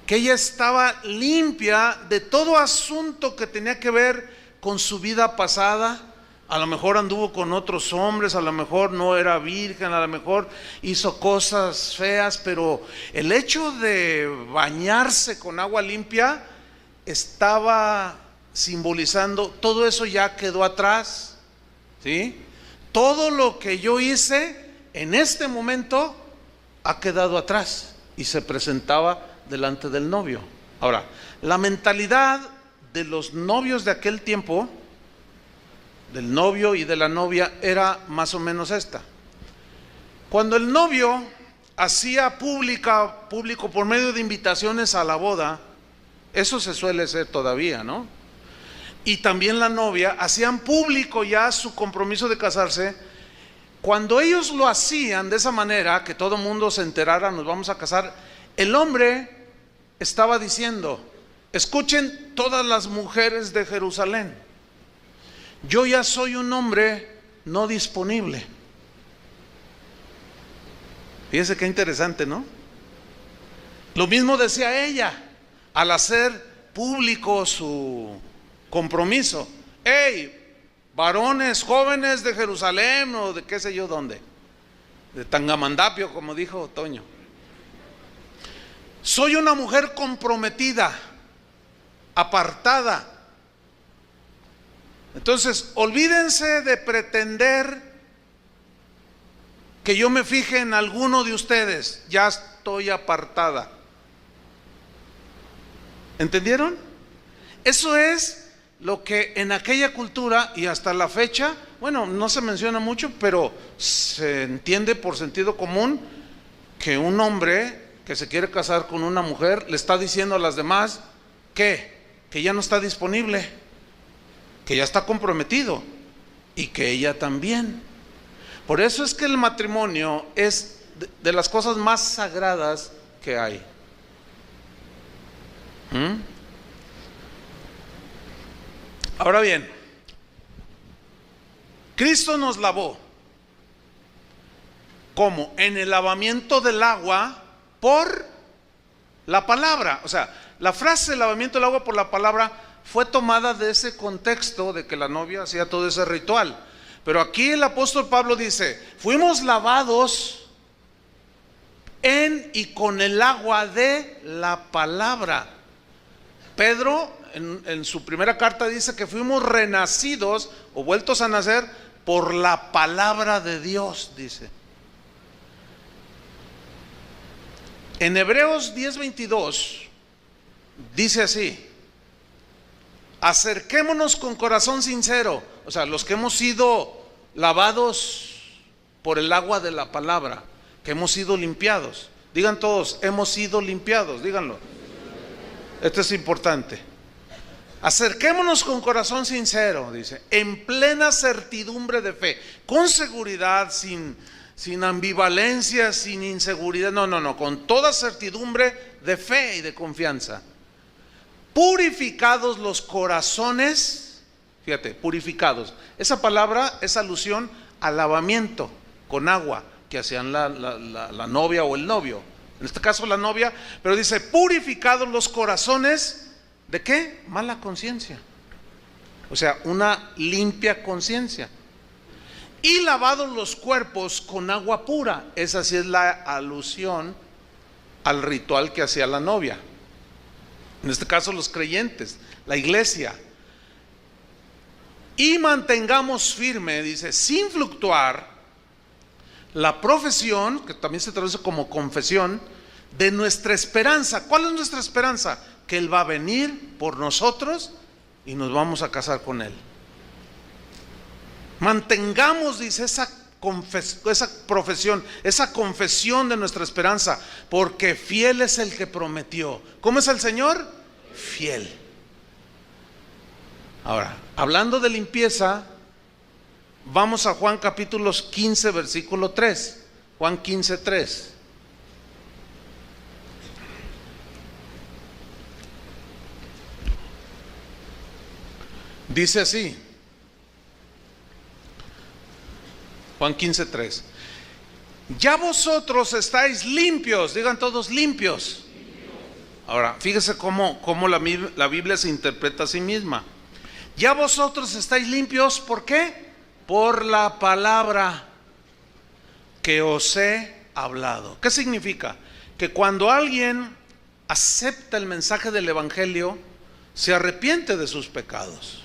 que ella estaba limpia de todo asunto que tenía que ver con su vida pasada. A lo mejor anduvo con otros hombres, a lo mejor no era virgen, a lo mejor hizo cosas feas, pero el hecho de bañarse con agua limpia estaba simbolizando, todo eso ya quedó atrás, ¿sí? Todo lo que yo hice en este momento ha quedado atrás, y se presentaba delante del novio. Ahora, la mentalidad de los novios de aquel tiempo, del novio y de la novia, era más o menos esta. Cuando el novio hacía público por medio de invitaciones a la boda, eso se suele hacer todavía, ¿no? Y también la novia hacían público ya su compromiso de casarse. Cuando ellos lo hacían de esa manera, que todo el mundo se enterara, nos vamos a casar, el hombre estaba diciendo: escuchen todas las mujeres de Jerusalén, yo ya soy un hombre no disponible. Fíjense qué interesante, ¿no? Lo mismo decía ella al hacer público su compromiso: hey, varones jóvenes de Jerusalén, o de qué sé yo dónde, de Tangamandapio, como dijo Toño, soy una mujer comprometida, apartada. Entonces, olvídense de pretender que yo me fije en alguno de ustedes, ya estoy apartada. ¿Entendieron? Eso es lo que en aquella cultura, y hasta la fecha, bueno, no se menciona mucho, pero se entiende por sentido común, que un hombre que se quiere casar con una mujer le está diciendo a las demás que ya no está disponible, que ya está comprometido, y que ella también. Por eso es que el matrimonio es de las cosas más sagradas que hay. Ahora bien, Cristo nos lavó. ¿Cómo? En el lavamiento del agua por la palabra. O sea, la frase lavamiento del agua por la palabra fue tomada de ese contexto de que la novia hacía todo ese ritual. Pero aquí el apóstol Pablo dice: fuimos lavados en y con el agua de la palabra. Pedro en su primera carta dice que fuimos renacidos o vueltos a nacer por la palabra de Dios, dice. En Hebreos 10:22 dice así: acerquémonos con corazón sincero. O sea, los que hemos sido lavados por el agua de la palabra, que hemos sido limpiados. Digan todos: hemos sido limpiados, díganlo. Esto es importante. Acerquémonos con corazón sincero, dice, en plena certidumbre de fe, con seguridad, sin ambivalencia, sin inseguridad, no, con toda certidumbre de fe y de confianza. Purificados los corazones, fíjate, purificados. Esa palabra es alusión al lavamiento con agua que hacían la novia o el novio. En este caso la novia, pero dice: purificados los corazones. ¿De qué? Mala conciencia. O sea, una limpia conciencia. Y lavados los cuerpos con agua pura. Esa sí es la alusión al ritual que hacía la novia. En este caso los creyentes, la iglesia. Y mantengamos firme, dice, sin fluctuar, la profesión, que también se traduce como confesión, de nuestra esperanza. ¿Cuál es nuestra esperanza? Que Él va a venir por nosotros y nos vamos a casar con Él. Mantengamos, dice, esa profesión, esa confesión de nuestra esperanza, porque fiel es el que prometió. ¿Cómo es el Señor? Fiel. Ahora, hablando de limpieza, vamos a Juan capítulo 15, versículo 3. Juan 15, 3. Dice así: Juan 15:3. Ya vosotros estáis limpios, digan todos limpios. Ahora, fíjese cómo la Biblia se interpreta a sí misma. Ya vosotros estáis limpios, ¿por qué? Por la palabra que os he hablado. ¿Qué significa? Que cuando alguien acepta el mensaje del Evangelio, se arrepiente de sus pecados.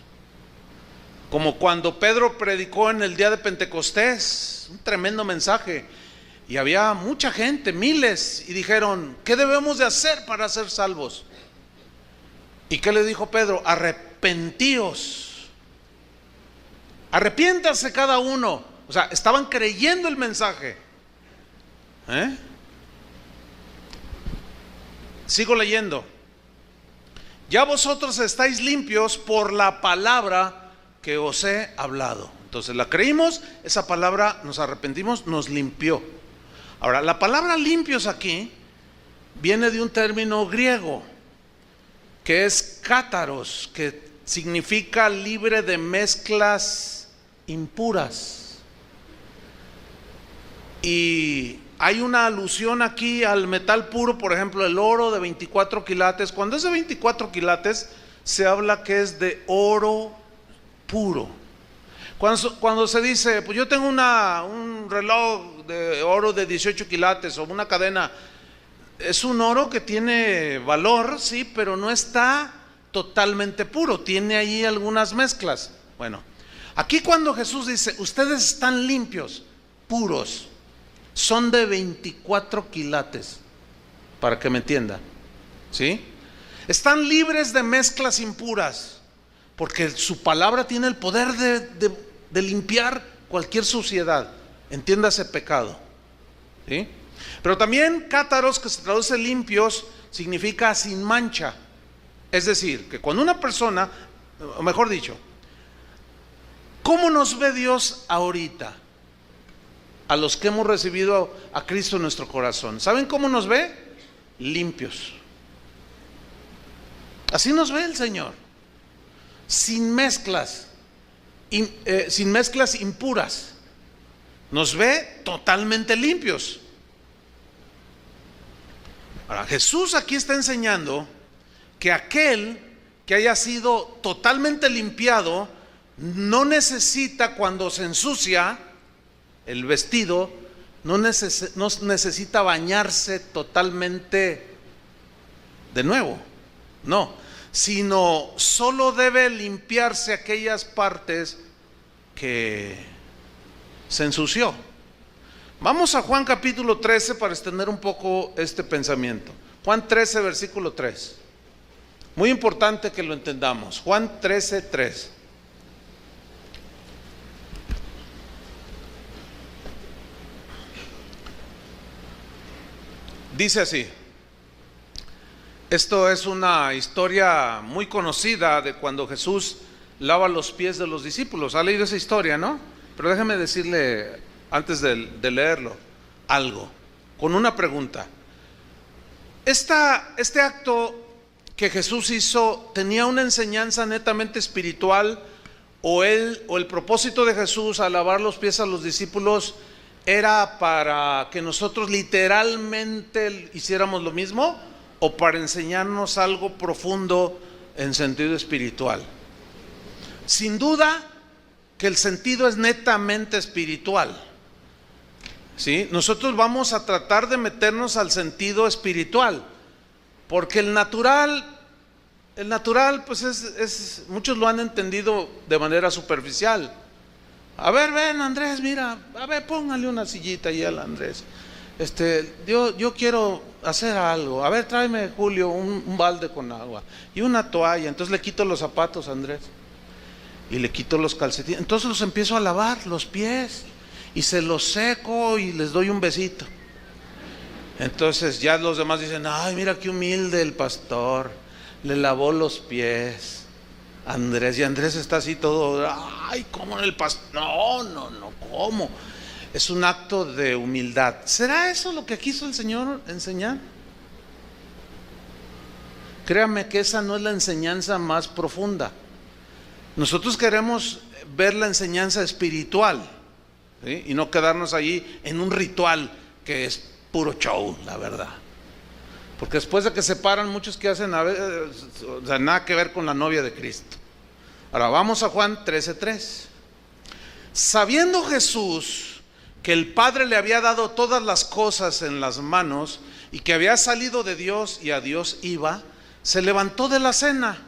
Como cuando Pedro predicó en el día de Pentecostés, un tremendo mensaje, y había mucha gente, miles, y dijeron: ¿qué debemos de hacer para ser salvos? ¿Y qué le dijo Pedro? Arrepentíos, arrepiéntase cada uno. O sea, estaban creyendo el mensaje. Sigo leyendo. Ya vosotros estáis limpios por la palabra que os he hablado. Entonces la creímos, esa palabra, nos arrepentimos, nos limpió. Ahora, la palabra limpios aquí viene de un término griego que es cátaros, que significa libre de mezclas impuras. Y hay una alusión aquí al metal puro, por ejemplo, el oro de 24 quilates. Cuando es de 24 quilates, se habla que es de oro puro. Cuando se dice, pues yo tengo un reloj de oro de 18 quilates o una cadena, es un oro que tiene valor, sí, pero no está totalmente puro, tiene ahí algunas mezclas. Bueno, aquí cuando Jesús dice, ustedes están limpios, puros, son de 24 quilates, para que me entienda, ¿sí? Están libres de mezclas impuras, porque su palabra tiene el poder de limpiar cualquier suciedad, entiéndase pecado, ¿sí? Pero también cátaros, que se traduce limpios, significa sin mancha. Es decir, que cuando una persona, o mejor dicho, ¿cómo nos ve Dios ahorita? A los que hemos recibido a Cristo en nuestro corazón, ¿saben cómo nos ve? Limpios. Así nos ve el Señor, sin mezclas, sin mezclas impuras. Nos ve totalmente limpios. Ahora, Jesús aquí está enseñando que aquel que haya sido totalmente limpiado no necesita, cuando se ensucia el vestido, no necesita bañarse totalmente de nuevo, no, sino solo debe limpiarse aquellas partes que se ensució. Vamos a Juan capítulo 13 para extender un poco este pensamiento. Juan 13, versículo 3. Muy importante que lo entendamos. Juan 13, 3. Dice así. Esto es una historia muy conocida de cuando Jesús lava los pies de los discípulos. ¿Ha leído esa historia, no? Pero déjeme decirle, antes de leerlo, algo, con una pregunta. Este acto que Jesús hizo, ¿tenía una enseñanza netamente espiritual? ¿O el propósito de Jesús al lavar los pies a los discípulos era para que nosotros literalmente hiciéramos lo mismo? ¿O para enseñarnos algo profundo en sentido espiritual? Sin duda que el sentido es netamente espiritual, ¿sí? Nosotros vamos a tratar de meternos al sentido espiritual, porque el natural pues muchos lo han entendido de manera superficial. A ver, ven Andrés, mira, a ver, póngale una sillita ahí al Andrés. Yo quiero hacer algo. A ver, tráeme, Julio, un balde con agua y una toalla. Entonces le quito los zapatos a Andrés y le quito los calcetines. Entonces los empiezo a lavar los pies y se los seco y les doy un besito. Entonces ya los demás dicen: ay, mira qué humilde el pastor, le lavó los pies a Andrés. Y Andrés está así todo: ay, ¿cómo el pastor? No, ¿cómo? Es un acto de humildad. ¿Será eso lo que quiso el Señor enseñar? Créame que esa no es la enseñanza más profunda. Nosotros queremos ver la enseñanza espiritual. ¿sí? Y no quedarnos allí en un ritual que es puro show, la verdad. Porque después de que se paran, muchos que hacen o sea, nada que ver con la novia de Cristo. Ahora vamos a Juan 13:3. Sabiendo Jesús que el Padre le había dado todas las cosas en las manos y que había salido de Dios y a Dios iba, se levantó de la cena,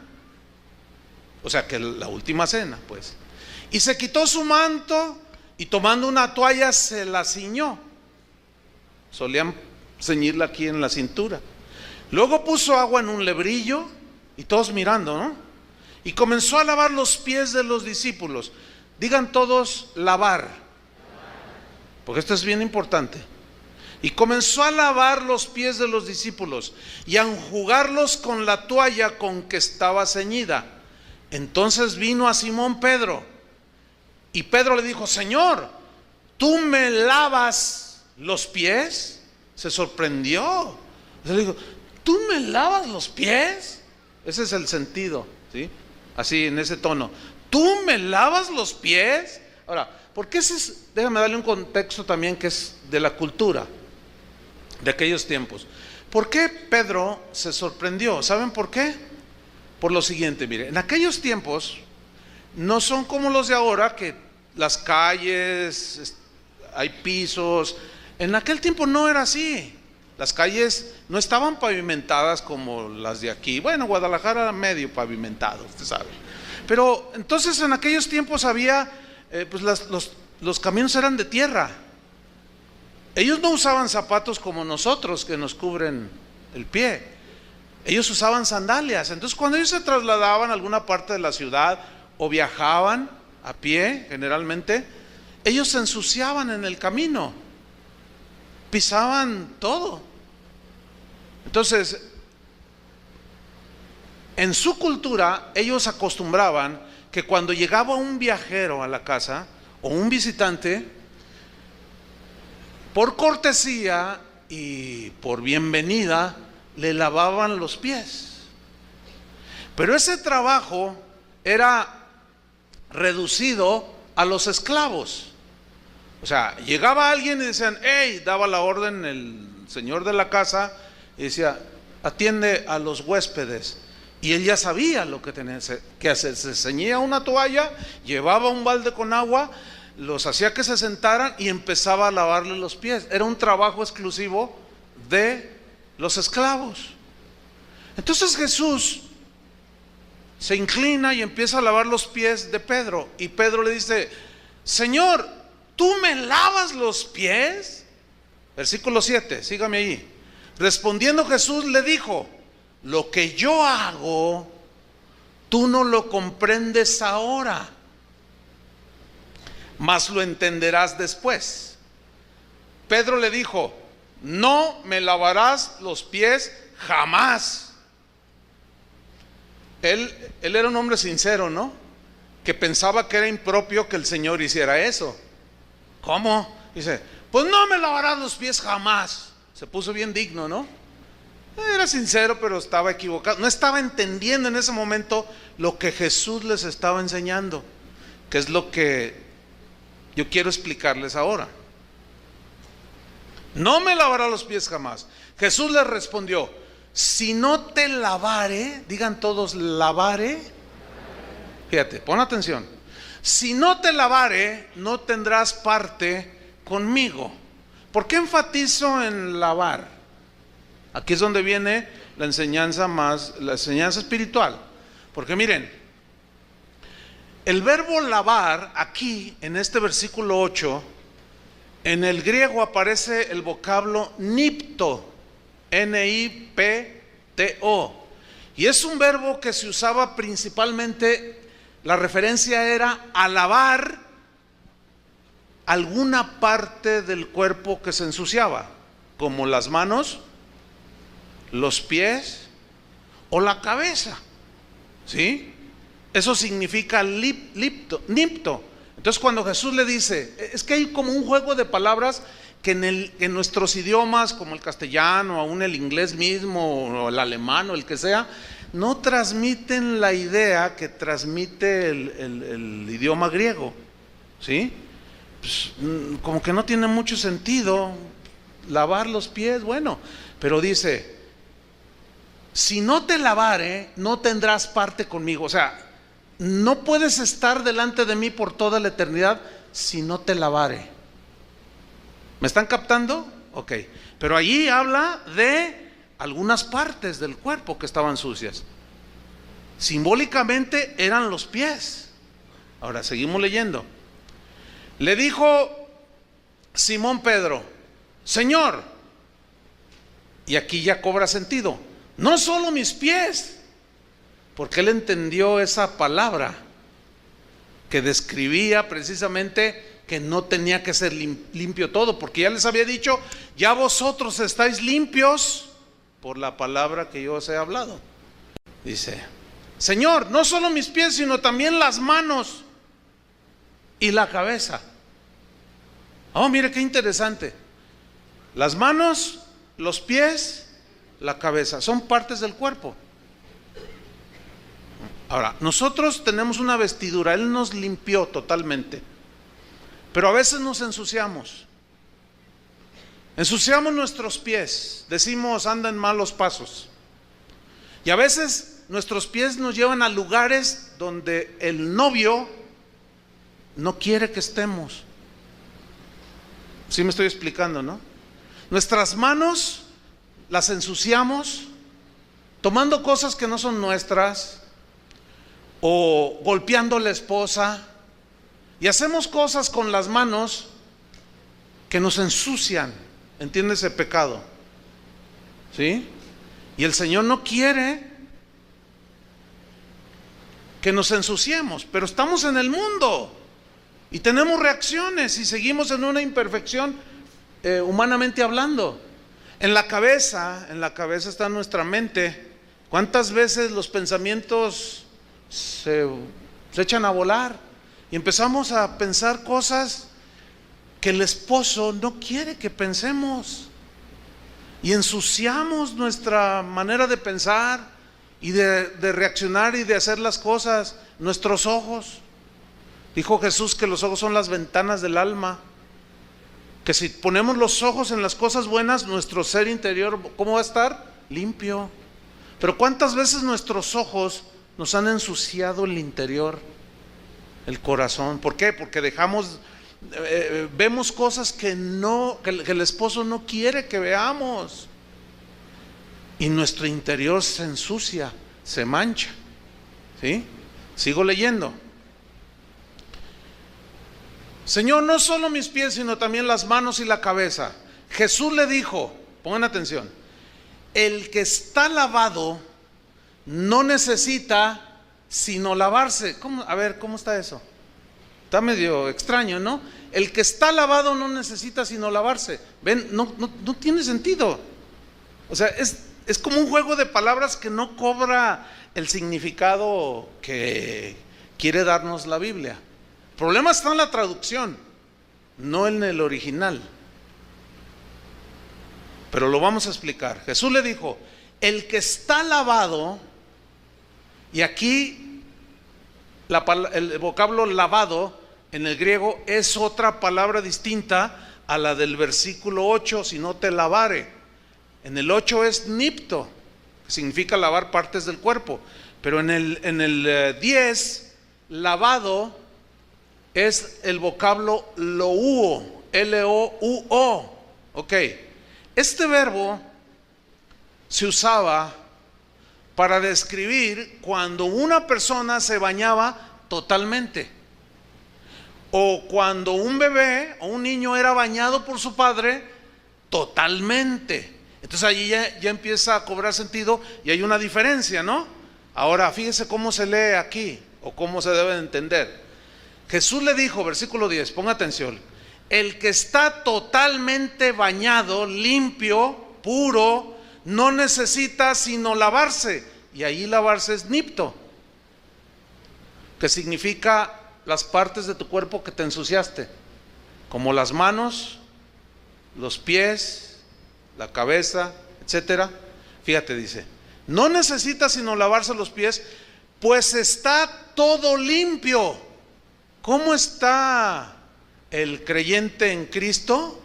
o sea que la última cena pues, y se quitó su manto y tomando una toalla se la ciñó. Solían ceñirla aquí en la cintura. Luego puso agua en un lebrillo y todos mirando, ¿no? Y comenzó a lavar los pies de los discípulos. Digan todos lavar, porque esto es bien importante. Y comenzó a lavar los pies de los discípulos y a enjugarlos con la toalla con que estaba ceñida. Entonces vino a Simón Pedro y Pedro le dijo: Señor, ¿tú me lavas los pies? Se sorprendió. Le dijo: ¿tú me lavas los pies? Ese es el sentido, ¿sí? Así, en ese tono. ¿Tú me lavas los pies? Ahora, porque déjame darle un contexto también que es de la cultura de aquellos tiempos. ¿Por qué Pedro se sorprendió? ¿Saben por qué? Por lo siguiente, mire, en aquellos tiempos no son como los de ahora, que las calles, hay pisos. En aquel tiempo no era así. Las calles no estaban pavimentadas como las de aquí. Bueno, Guadalajara era medio pavimentado, usted sabe. Pero entonces en aquellos tiempos había, pues los caminos eran de tierra. Ellos no usaban zapatos como nosotros que nos cubren el pie. Ellos usaban sandalias. Entonces cuando ellos se trasladaban a alguna parte de la ciudad o viajaban a pie, generalmente, ellos se ensuciaban en el camino, pisaban todo. Entonces, en su cultura, ellos acostumbraban que cuando llegaba un viajero a la casa o un visitante, por cortesía y por bienvenida, le lavaban los pies. Pero ese trabajo era reducido a los esclavos. O sea, llegaba alguien y decían: hey, daba la orden el señor de la casa y decía: atiende a los huéspedes. Y él ya sabía lo que tenía que hacer. Se ceñía una toalla, llevaba un balde con agua, los hacía que se sentaran y empezaba a lavarle los pies. Era un trabajo exclusivo de los esclavos. Entonces Jesús se inclina y empieza a lavar los pies de Pedro. Y Pedro le dice: Señor, ¿tú me lavas los pies? Versículo 7, sígame allí. Respondiendo Jesús le dijo: lo que yo hago, tú no lo comprendes ahora, mas lo entenderás después. Pedro le dijo: no me lavarás los pies jamás. Él era un hombre sincero, ¿no? Que pensaba que era impropio que el Señor hiciera eso. ¿Cómo? Dice: pues no me lavarás los pies jamás. Se puso bien digno, ¿no? Era sincero, pero estaba equivocado. No estaba entendiendo en ese momento lo que Jesús les estaba enseñando, que es lo que yo quiero explicarles ahora. No me lavará los pies jamás. Jesús les respondió: si no te lavare, digan todos lavare. Fíjate, pon atención. Si no te lavare, no tendrás parte conmigo. ¿Por qué enfatizo en lavar? Aquí es donde viene la enseñanza espiritual. Porque miren, el verbo lavar aquí en este versículo 8, en el griego aparece el vocablo nipto, N-I-P-T-O, y es un verbo que se usaba principalmente, la referencia era a lavar alguna parte del cuerpo que se ensuciaba, como las manos, los pies o la cabeza, ¿sí? Eso significa nipto. Entonces cuando Jesús le dice, es que hay como un juego de palabras que en nuestros idiomas, como el castellano, aún el inglés mismo, o el alemán, o el que sea, no transmiten la idea que transmite el idioma griego, ¿sí? pues, como que no tiene mucho sentido lavar los pies. Bueno, pero dice, si no te lavare, no tendrás parte conmigo. O sea, no puedes estar delante de mí por toda la eternidad si no te lavare. ¿Me están captando? Ok, pero allí habla de algunas partes del cuerpo que estaban sucias. Simbólicamente eran los pies. Ahora seguimos leyendo. Le dijo Simón Pedro, Señor, y aquí ya cobra sentido, no solo mis pies, porque él entendió esa palabra que describía precisamente que no tenía que ser limpio todo, porque ya les había dicho, ya vosotros estáis limpios por la palabra que yo os he hablado. Dice, Señor, no solo mis pies, sino también las manos y la cabeza. Oh, mire qué interesante. Las manos, los pies, la cabeza, son partes del cuerpo. Ahora, nosotros tenemos una vestidura, Él nos limpió totalmente, pero a veces nos ensuciamos. Ensuciamos nuestros pies, decimos anda en malos pasos. Y a veces nuestros pies nos llevan a lugares donde el novio no quiere que estemos. ¿Sí me estoy explicando, no? Nuestras manos las ensuciamos tomando cosas que no son nuestras, o golpeando a la esposa, y hacemos cosas con las manos que nos ensucian. ¿Entiende ese pecado? ¿Sí? Y el Señor no quiere que nos ensuciemos, pero estamos en el mundo y tenemos reacciones y seguimos en una imperfección, humanamente hablando. En la cabeza está nuestra mente. ¿Cuántas veces los pensamientos se echan a volar y empezamos a pensar cosas que el esposo no quiere que pensemos, y ensuciamos nuestra manera de pensar y de reaccionar y de hacer las cosas? Nuestros ojos, dijo Jesús que los ojos son las ventanas del alma, que si ponemos los ojos en las cosas buenas, nuestro ser interior, ¿cómo va a estar? Limpio. Pero ¿cuántas veces nuestros ojos nos han ensuciado el interior, el corazón? ¿Por qué? Porque vemos cosas que el esposo no quiere que veamos, y nuestro interior se ensucia, se mancha. ¿Sí? Sigo leyendo. Señor, no solo mis pies, sino también las manos y la cabeza. Jesús le dijo, pongan atención, el que está lavado no necesita sino lavarse. ¿Cómo? A ver, ¿cómo está eso? Está medio extraño, ¿no? El que está lavado no necesita sino lavarse. Ven, no tiene sentido. O sea, es como un juego de palabras que no cobra el significado que quiere darnos la Biblia. El problema está en la traducción, no en el original. Pero lo vamos a explicar. Jesús le dijo, el que está lavado, y aquí el vocablo lavado en el griego es otra palabra distinta a la del versículo 8, si no te lavare. En el 8 es nipto, que significa lavar partes del cuerpo, pero en el 10, lavado es el vocablo louo, L-O-U-O. Ok, este verbo se usaba para describir cuando una persona se bañaba totalmente, o cuando un bebé o un niño era bañado por su padre totalmente. Entonces allí ya empieza a cobrar sentido y hay una diferencia, ¿no? Ahora fíjese cómo se lee aquí, o cómo se debe de entender. Jesús le dijo, versículo 10, ponga atención, el que está totalmente bañado, limpio, puro, no necesita sino lavarse. Y ahí lavarse es nipto, que significa las partes de tu cuerpo que te ensuciaste, como las manos, los pies, la cabeza, etcétera. Fíjate, dice, no necesita sino lavarse los pies, pues está todo limpio. ¿Cómo está el creyente en Cristo,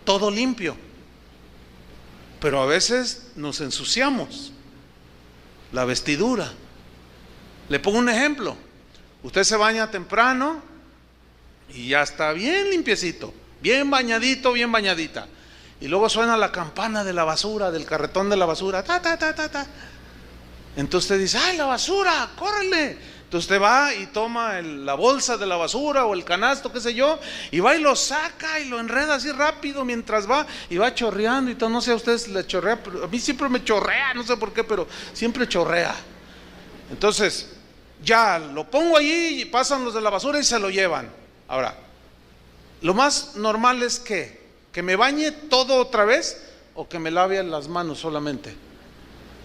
todo limpio. Pero a veces nos ensuciamos la vestidura. Le pongo un ejemplo. Usted se baña temprano y ya está bien limpiecito, bien bañadito, bien bañadita. Y luego suena la campana de la basura, del carretón de la basura, ta, ta, ta, ta, ta. Entonces usted dice, ¡ay, la basura! ¡Córrele! Entonces usted va y toma la bolsa de la basura o el canasto, qué sé yo, y va y lo saca y lo enreda así rápido mientras va y va chorreando y todo. No sé a ustedes les chorrea, pero a mí siempre me chorrea, no sé por qué, pero siempre chorrea. Entonces ya lo pongo allí y pasan los de la basura y se lo llevan. Ahora, lo más normal es que me bañe todo otra vez o que me lave las manos solamente.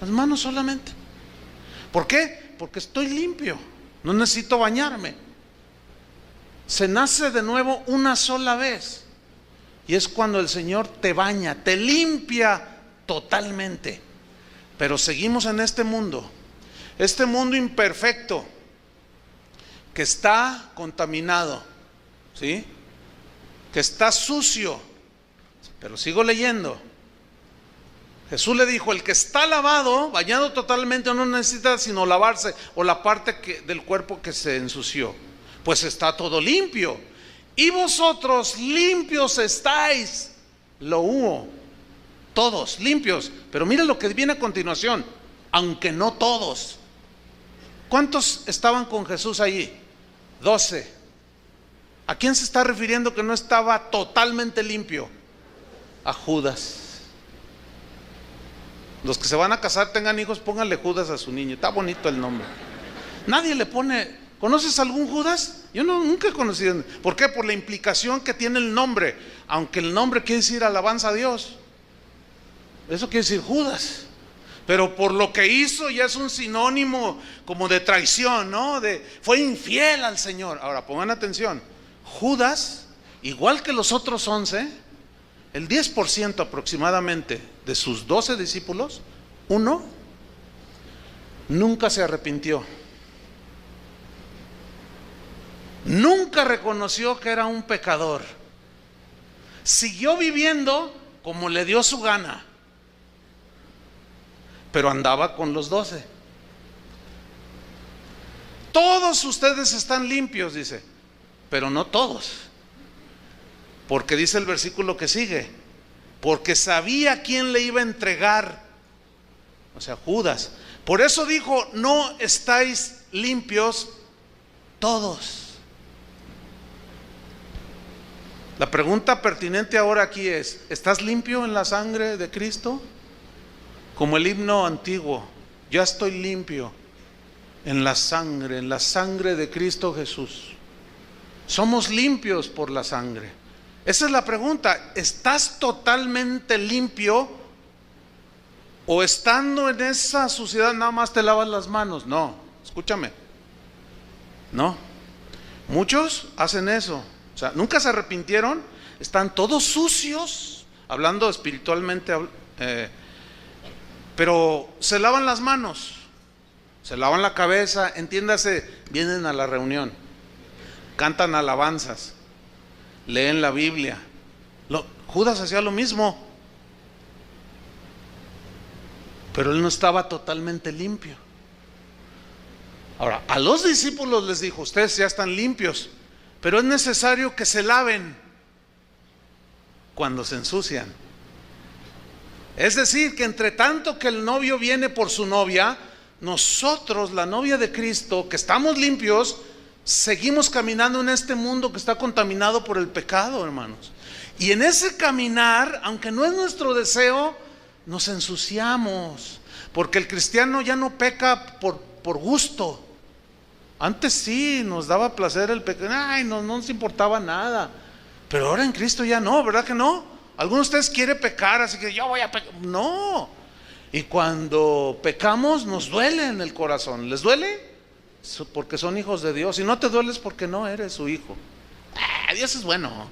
Las manos solamente. ¿Por qué? Porque estoy limpio, no necesito bañarme. Se nace de nuevo una sola vez y es cuando el Señor te baña, te limpia totalmente. Pero seguimos en este mundo imperfecto que está contaminado, ¿sí? Que está sucio. Pero sigo leyendo. Jesús le dijo, el que está lavado, bañado totalmente, no necesita sino lavarse o la parte del cuerpo que se ensució, pues está todo limpio. Y vosotros limpios estáis, lo hubo, todos limpios. Pero mire lo que viene a continuación, aunque no todos. ¿Cuántos estaban con Jesús allí? 12. ¿A quién se está refiriendo que no estaba totalmente limpio? A Judas. Los que se van a casar, tengan hijos, pónganle Judas a su niño. Está bonito el nombre. Nadie le pone. ¿Conoces algún Judas? Yo nunca he conocido. ¿Por qué? Por la implicación que tiene el nombre. Aunque el nombre quiere decir alabanza a Dios, eso quiere decir Judas. Pero por lo que hizo ya es un sinónimo como de traición, ¿no? Fue infiel al Señor. Ahora pongan atención. Judas, igual que los otros 11, el 10% aproximadamente de sus 12 discípulos, uno nunca se arrepintió. Nunca reconoció que era un pecador. Siguió viviendo como le dio su gana, pero andaba con los 12. Todos ustedes están limpios, dice, pero no todos. Porque dice el versículo que sigue, porque sabía quién le iba a entregar, o sea, Judas. Por eso dijo, no estáis limpios todos. La pregunta pertinente ahora aquí es, ¿estás limpio en la sangre de Cristo? Como el himno antiguo, ya estoy limpio en la sangre de Cristo Jesús. Somos limpios por la sangre. Esa es la pregunta, ¿estás totalmente limpio? ¿O estando en esa suciedad nada más te lavas las manos? No, escúchame. No, muchos hacen eso. O sea, nunca se arrepintieron, están todos sucios, hablando espiritualmente, pero se lavan las manos, se lavan la cabeza, entiéndase, vienen a la reunión, cantan alabanzas, leen la Biblia. Judas hacía lo mismo, pero él no estaba totalmente limpio. Ahora, a los discípulos les dijo, ustedes ya están limpios, pero es necesario que se laven cuando se ensucian. Es decir, que entre tanto que el novio viene por su novia, nosotros, la novia de Cristo, que estamos limpios, seguimos caminando en este mundo que está contaminado por el pecado, hermanos. Y en ese caminar, aunque no es nuestro deseo, nos ensuciamos. Porque el cristiano ya no peca por gusto. Antes sí, nos daba placer el pecado, ay, no nos importaba nada. Pero ahora en Cristo ya no, ¿verdad que no? Algunos de ustedes quieren pecar, así que yo voy a pecar. No. Y cuando pecamos nos duele en el corazón. ¿Les duele? Porque son hijos de Dios. Y no te dueles porque no eres su hijo. Dios es bueno.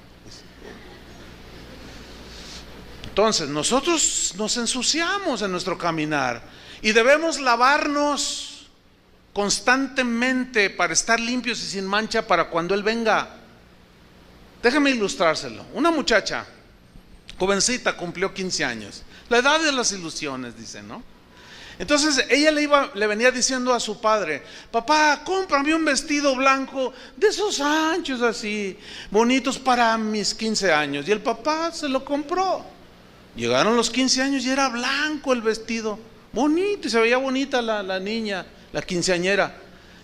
Entonces nosotros nos ensuciamos en nuestro caminar y debemos lavarnos constantemente para estar limpios y sin mancha para cuando Él venga. Déjeme ilustrárselo. Una muchacha, jovencita, cumplió 15 años. La edad de las ilusiones, dice, ¿no? Entonces ella le venía diciendo a su padre: papá, cómprame un vestido blanco de esos anchos así, bonitos para mis 15 años. Y el papá se lo compró. Llegaron los 15 años y era blanco el vestido, bonito, y se veía bonita la niña, la quinceañera.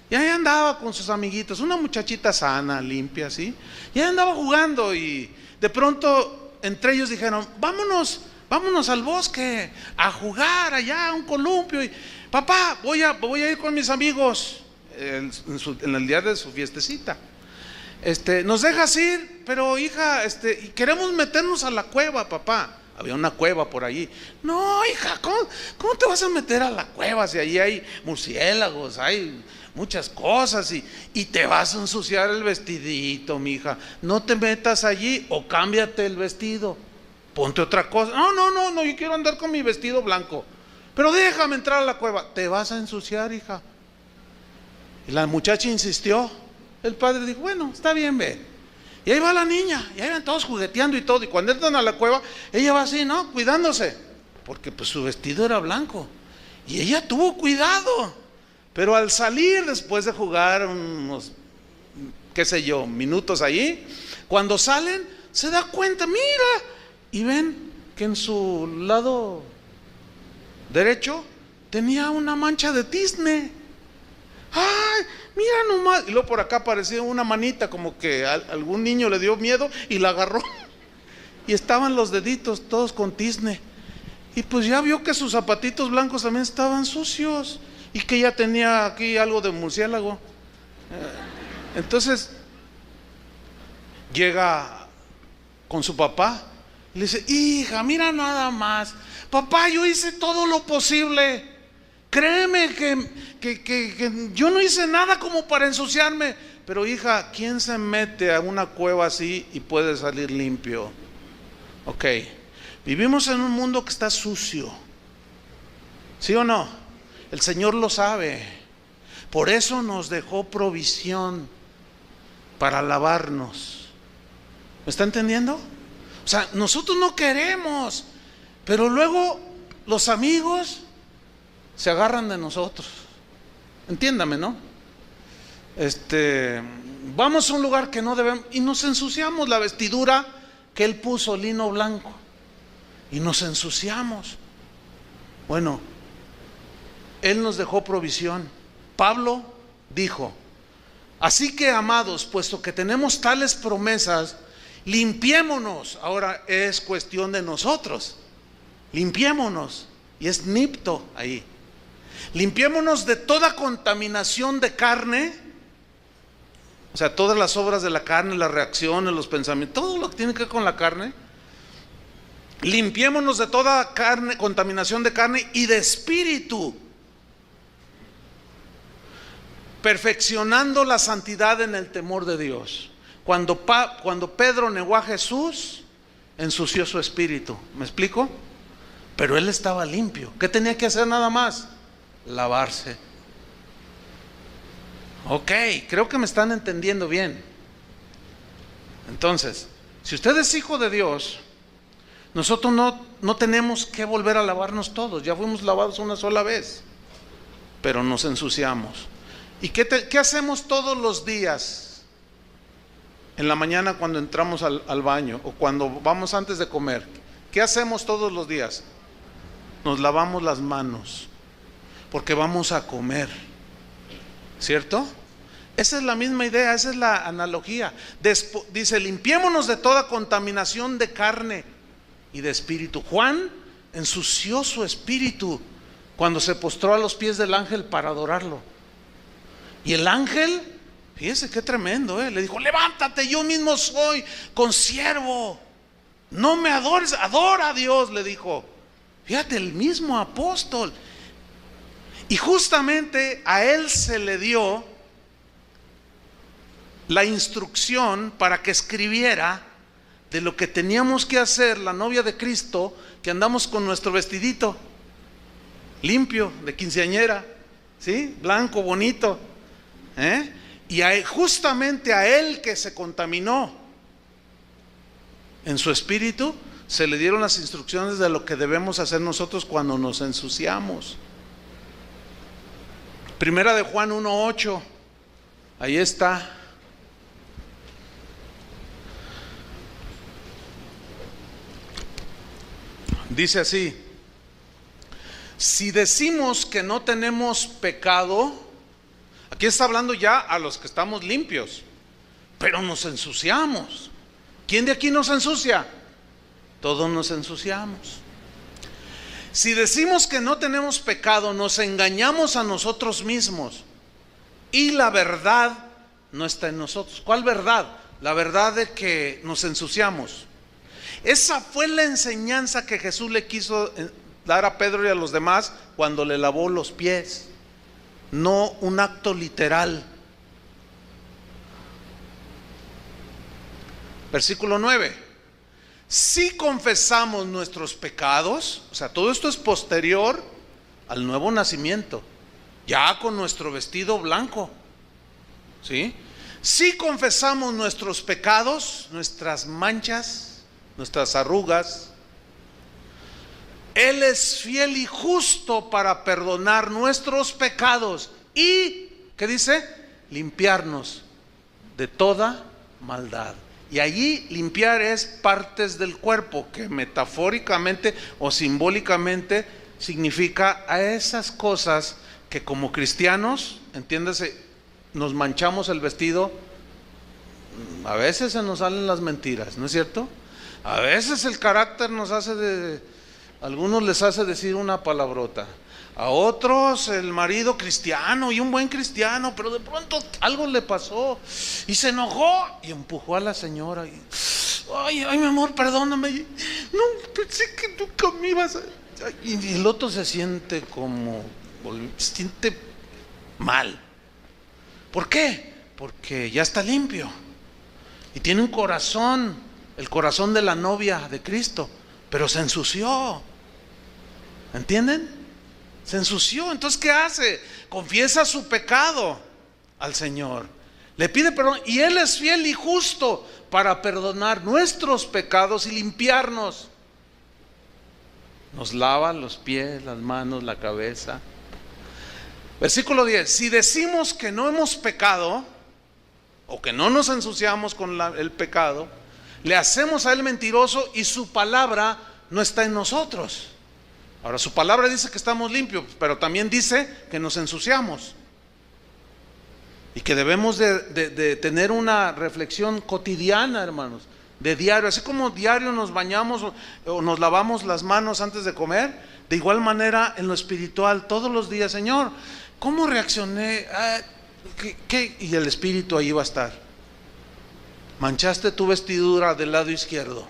Y ahí andaba con sus amiguitos, una muchachita sana, limpia, así. Y ahí andaba jugando, y de pronto entre ellos dijeron: vámonos al bosque a jugar allá a un columpio. Y, papá, voy a ir con mis amigos en el día de su fiestecita. Nos dejas ir, pero hija, queremos meternos a la cueva, papá. Había una cueva por allí. No, hija, ¿cómo te vas a meter a la cueva si allí hay murciélagos, hay muchas cosas y te vas a ensuciar el vestidito, mija? No te metas allí, o cámbiate el vestido, ponte otra cosa. No, yo quiero andar con mi vestido blanco, pero déjame entrar a la cueva. Te vas a ensuciar, hija. Y la muchacha insistió. El padre dijo: bueno, está bien, ve. Y ahí va la niña, y ahí van todos jugueteando y todo. Y cuando entran a la cueva, ella va así, ¿no? Cuidándose, porque pues su vestido era blanco. Y ella tuvo cuidado. Pero al salir, después de jugar unos, qué sé yo, minutos allí, cuando salen, se da cuenta, mira, y ven que en su lado derecho tenía una mancha de tizne. ¡Ay, mira nomás! Y luego por acá parecía una manita, como que algún niño le dio miedo y la agarró. Y estaban los deditos todos con tizne. Y pues ya vio que sus zapatitos blancos también estaban sucios, y que ya tenía aquí algo de murciélago. Entonces llega con su papá y le dice: hija, mira nada más, papá, yo hice todo lo posible. Créeme que yo no hice nada como para ensuciarme. Pero hija, ¿quién se mete a una cueva así y puede salir limpio? Ok, vivimos en un mundo que está sucio, ¿sí o no? El Señor lo sabe. Por eso nos dejó provisión para lavarnos. ¿Me está entendiendo? O sea, nosotros no queremos, pero luego los amigos se agarran de nosotros. Entiéndame, ¿no? Vamos a un lugar que no debemos y nos ensuciamos. La vestidura que Él puso, lino blanco, y nos ensuciamos. Bueno, Él nos dejó provisión. Pablo dijo: así que, amados, puesto que tenemos tales promesas, limpiémonos. Ahora es cuestión de nosotros. Limpiémonos. Y es nipto ahí. Limpiémonos de toda contaminación de carne. O sea, todas las obras de la carne, las reacciones, los pensamientos, todo lo que tiene que ver con la carne. Limpiémonos de toda carne, contaminación de carne y de espíritu, perfeccionando la santidad en el temor de Dios. Cuando Pedro negó a Jesús, ensució su espíritu. ¿Me explico? Pero él estaba limpio. ¿Qué tenía que hacer nada más? Lavarse. Ok, creo que me están entendiendo bien. Entonces, si usted es hijo de Dios, nosotros no tenemos que volver a lavarnos todos. Ya fuimos lavados una sola vez, pero nos ensuciamos. ¿Y qué hacemos todos los días? En la mañana cuando entramos al baño, o cuando vamos antes de comer, ¿qué hacemos todos los días? Nos lavamos las manos, porque vamos a comer, ¿cierto? Esa es la misma idea, esa es la analogía. Dice: limpiémonos de toda contaminación de carne y de espíritu. Juan ensució su espíritu cuando se postró a los pies del ángel para adorarlo. Y el ángel, fíjese qué tremendo, le dijo: levántate, yo mismo soy consiervo, no me adores, adora a Dios, le dijo. Fíjate, el mismo apóstol. Y justamente a él se le dio la instrucción para que escribiera de lo que teníamos que hacer la novia de Cristo, que andamos con nuestro vestidito limpio de quinceañera, ¿sí? Blanco, bonito, y justamente a él que se contaminó, en su espíritu, se le dieron las instrucciones de lo que debemos hacer nosotros cuando nos ensuciamos. Primera de Juan 1:8, ahí está. Dice así: si decimos que no tenemos pecado, aquí está hablando ya a los que estamos limpios, pero nos ensuciamos. ¿Quién de aquí nos ensucia? Todos nos ensuciamos. Si decimos que no tenemos pecado, nos engañamos a nosotros mismos y la verdad no está en nosotros. ¿Cuál verdad? La verdad de que nos ensuciamos. Esa fue la enseñanza que Jesús le quiso dar a Pedro y a los demás cuando le lavó los pies, no un acto literal. Versículo 9: si confesamos nuestros pecados, o sea, todo esto es posterior al nuevo nacimiento, ya con nuestro vestido blanco, ¿sí? Si confesamos nuestros pecados, nuestras manchas, nuestras arrugas, Él es fiel y justo para perdonar nuestros pecados y, ¿qué dice? Limpiarnos de toda maldad. Y allí limpiar es partes del cuerpo, que metafóricamente o simbólicamente significa a esas cosas que como cristianos, entiéndase, nos manchamos el vestido. A veces se nos salen las mentiras, ¿no es cierto? A veces el carácter nos hace algunos les hace decir una palabrota. A otros el marido cristiano y un buen cristiano, pero de pronto algo le pasó y se enojó y empujó a la señora y, ay mi amor, perdóname, no pensé que nunca me ibas a... Y el otro se siente mal. ¿Por qué? Porque ya está limpio y tiene un corazón, el corazón de la novia de Cristo, pero se ensució. ¿Entienden? Se ensució. Entonces, ¿qué hace? Confiesa su pecado al Señor, le pide perdón y Él es fiel y justo para perdonar nuestros pecados y limpiarnos. Nos lava los pies, las manos, la cabeza. Versículo 10: si decimos que no hemos pecado o que no nos ensuciamos con el pecado, le hacemos a Él mentiroso y su palabra no está en nosotros. Ahora, su palabra dice que estamos limpios, pero también dice que nos ensuciamos y que debemos de tener una reflexión cotidiana, hermanos, de diario. Así como diario nos bañamos o nos lavamos las manos antes de comer, de igual manera en lo espiritual, todos los días: Señor, ¿cómo reaccioné? ¿Qué? Y el espíritu ahí va a estar. Manchaste tu vestidura del lado izquierdo,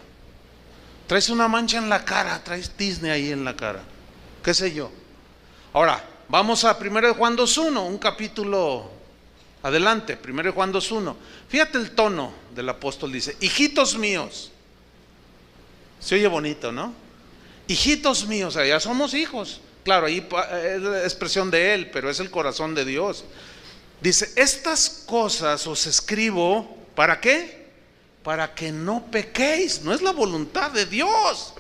traes una mancha en la cara, traes tizne ahí en la cara, qué sé yo. Ahora, vamos a 1 Juan 2:1, un capítulo adelante, 1 Juan 2:1. Fíjate el tono del apóstol, dice: hijitos míos. Se oye bonito, ¿no? Hijitos míos, o sea, ya somos hijos. Claro, ahí es la expresión de Él, pero es el corazón de Dios. Dice: estas cosas os escribo, ¿para qué? Para que no pequéis. No es la voluntad de Dios,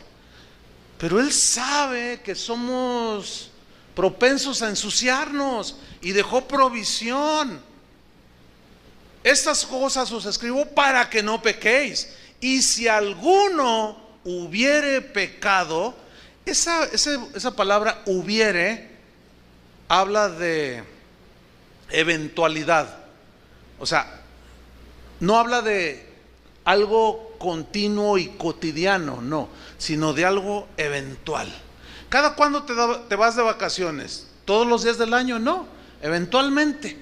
pero Él sabe que somos propensos a ensuciarnos y dejó provisión. Estas cosas os escribo para que no pequéis. Y si alguno hubiere pecado, esa palabra hubiere habla de eventualidad. O sea, no habla de algo continuo y cotidiano, no, sino de algo eventual. ¿Cada cuándo te vas de vacaciones? ¿Todos los días del año? No, eventualmente.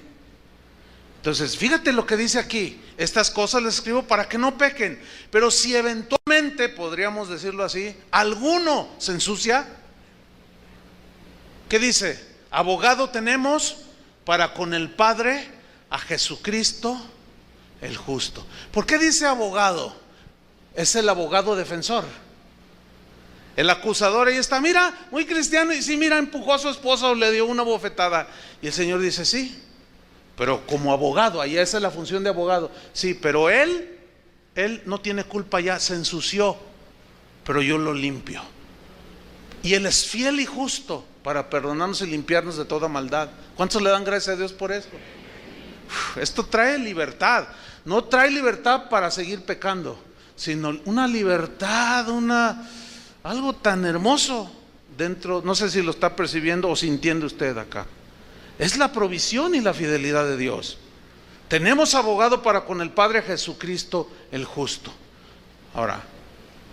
Entonces, fíjate lo que dice aquí: estas cosas les escribo para que no pequen. Pero si eventualmente, podríamos decirlo así, alguno se ensucia, ¿qué dice? Abogado tenemos para con el Padre, a Jesucristo el justo. ¿Por qué dice abogado? Es el abogado defensor. El acusador ahí está, mira, muy cristiano, y sí, mira, empujó a su esposa o le dio una bofetada. Y el Señor dice: sí, pero como abogado, ahí esa es la función de abogado. Sí, pero él Él no tiene culpa ya, se ensució, pero yo lo limpio. Y Él es fiel y justo para perdonarnos y limpiarnos de toda maldad. ¿Cuántos le dan gracias a Dios por esto? Esto trae libertad. No trae libertad para seguir pecando, sino una libertad, algo tan hermoso dentro. No sé si lo está percibiendo o sintiendo usted acá. Es la provisión y la fidelidad de Dios. Tenemos abogado para con el Padre, Jesucristo el justo. Ahora,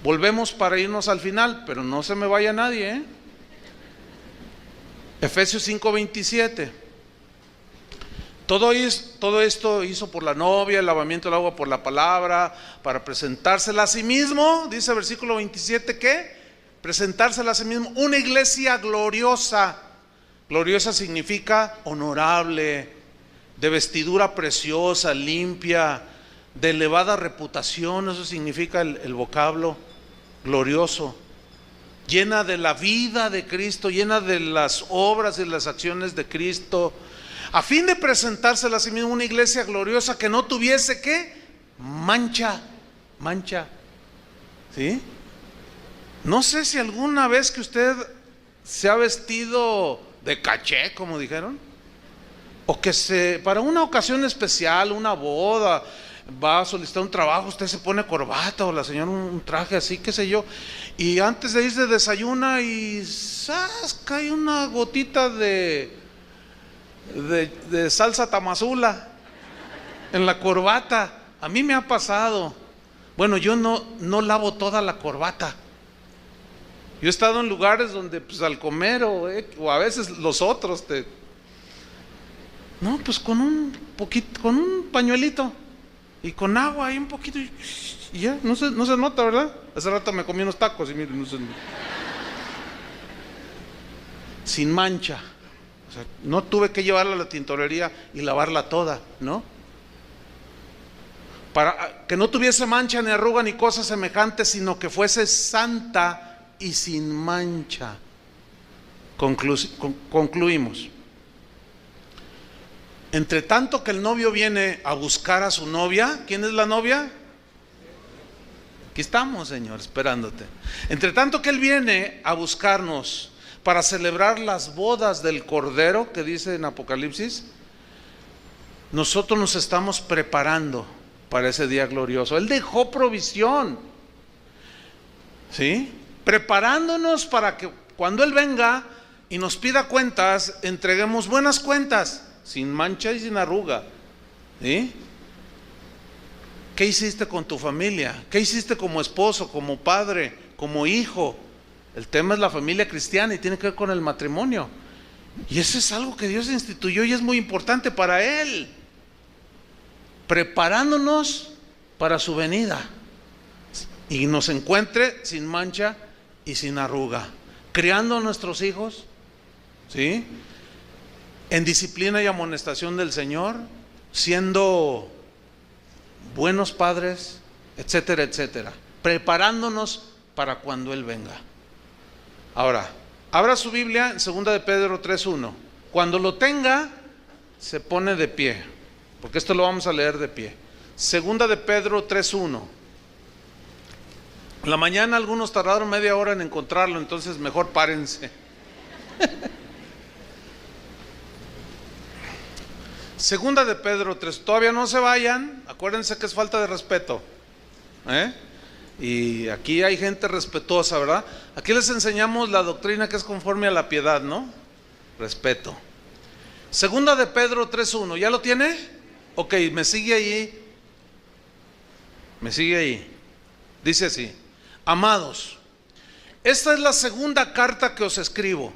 volvemos para irnos al final, pero no se me vaya nadie, ¿eh? Efesios 5:27. Todo esto hizo por la novia, el lavamiento del agua por la palabra, para presentársela a sí mismo, dice versículo 27, ¿qué? Presentársela a sí mismo, una iglesia gloriosa. Gloriosa significa honorable, de vestidura preciosa, limpia, de elevada reputación, eso significa el vocablo glorioso, llena de la vida de Cristo, llena de las obras y las acciones de Cristo, a fin de presentársela a sí mismo una iglesia gloriosa que no tuviese ¿qué? Mancha, ¿sí? No sé si alguna vez que usted se ha vestido de caché, como dijeron, o que para una ocasión especial, una boda, va a solicitar un trabajo, usted se pone corbata o la señora un traje así, qué sé yo, y antes de irse desayuna y ¡zas!, cae una gotita de salsa tamazula en la corbata. A mí me ha pasado. Bueno, yo no lavo toda la corbata. Yo he estado en lugares donde pues al comer o a veces los otros no, pues con un poquito, con un pañuelito y con agua ahí un poquito y ya, no se nota, ¿verdad? Hace rato me comí unos tacos y miren, sin mancha. O sea, no tuve que llevarla a la tintorería y lavarla toda, ¿no? Para que no tuviese mancha ni arruga ni cosa semejante, sino que fuese santa y sin mancha. Concluimos. Entre tanto que el novio viene a buscar a su novia, ¿quién es la novia? Aquí estamos, Señor, esperándote. Entre tanto que Él viene a buscarnos para celebrar las bodas del Cordero, que dice en Apocalipsis, nosotros nos estamos preparando para ese día glorioso. Él dejó provisión, ¿sí? Preparándonos para que cuando Él venga y nos pida cuentas, entreguemos buenas cuentas, sin mancha y sin arruga, ¿sí? ¿Qué hiciste con tu familia? ¿Qué hiciste como esposo, como padre, como hijo? El tema es la familia cristiana y tiene que ver con el matrimonio. Y eso es algo que Dios instituyó y es muy importante para Él. Preparándonos para su venida y nos encuentre sin mancha y sin arruga, criando a nuestros hijos, ¿sí?, en disciplina y amonestación del Señor, siendo buenos padres, etcétera, etcétera, preparándonos para cuando Él venga. Ahora, abra su Biblia en 2 de Pedro 3:1. Cuando lo tenga, se pone de pie, porque esto lo vamos a leer de pie. 2 de Pedro 3:1. En la mañana algunos tardaron media hora en encontrarlo, entonces mejor párense. 2 de Pedro 3, todavía no se vayan, acuérdense que es falta de respeto, y aquí hay gente respetuosa, ¿verdad? Aquí les enseñamos la doctrina que es conforme a la piedad, ¿no? Respeto. 2 de Pedro 3:1, ¿ya lo tiene? Ok, me sigue ahí, dice así: amados, esta es la segunda carta que os escribo,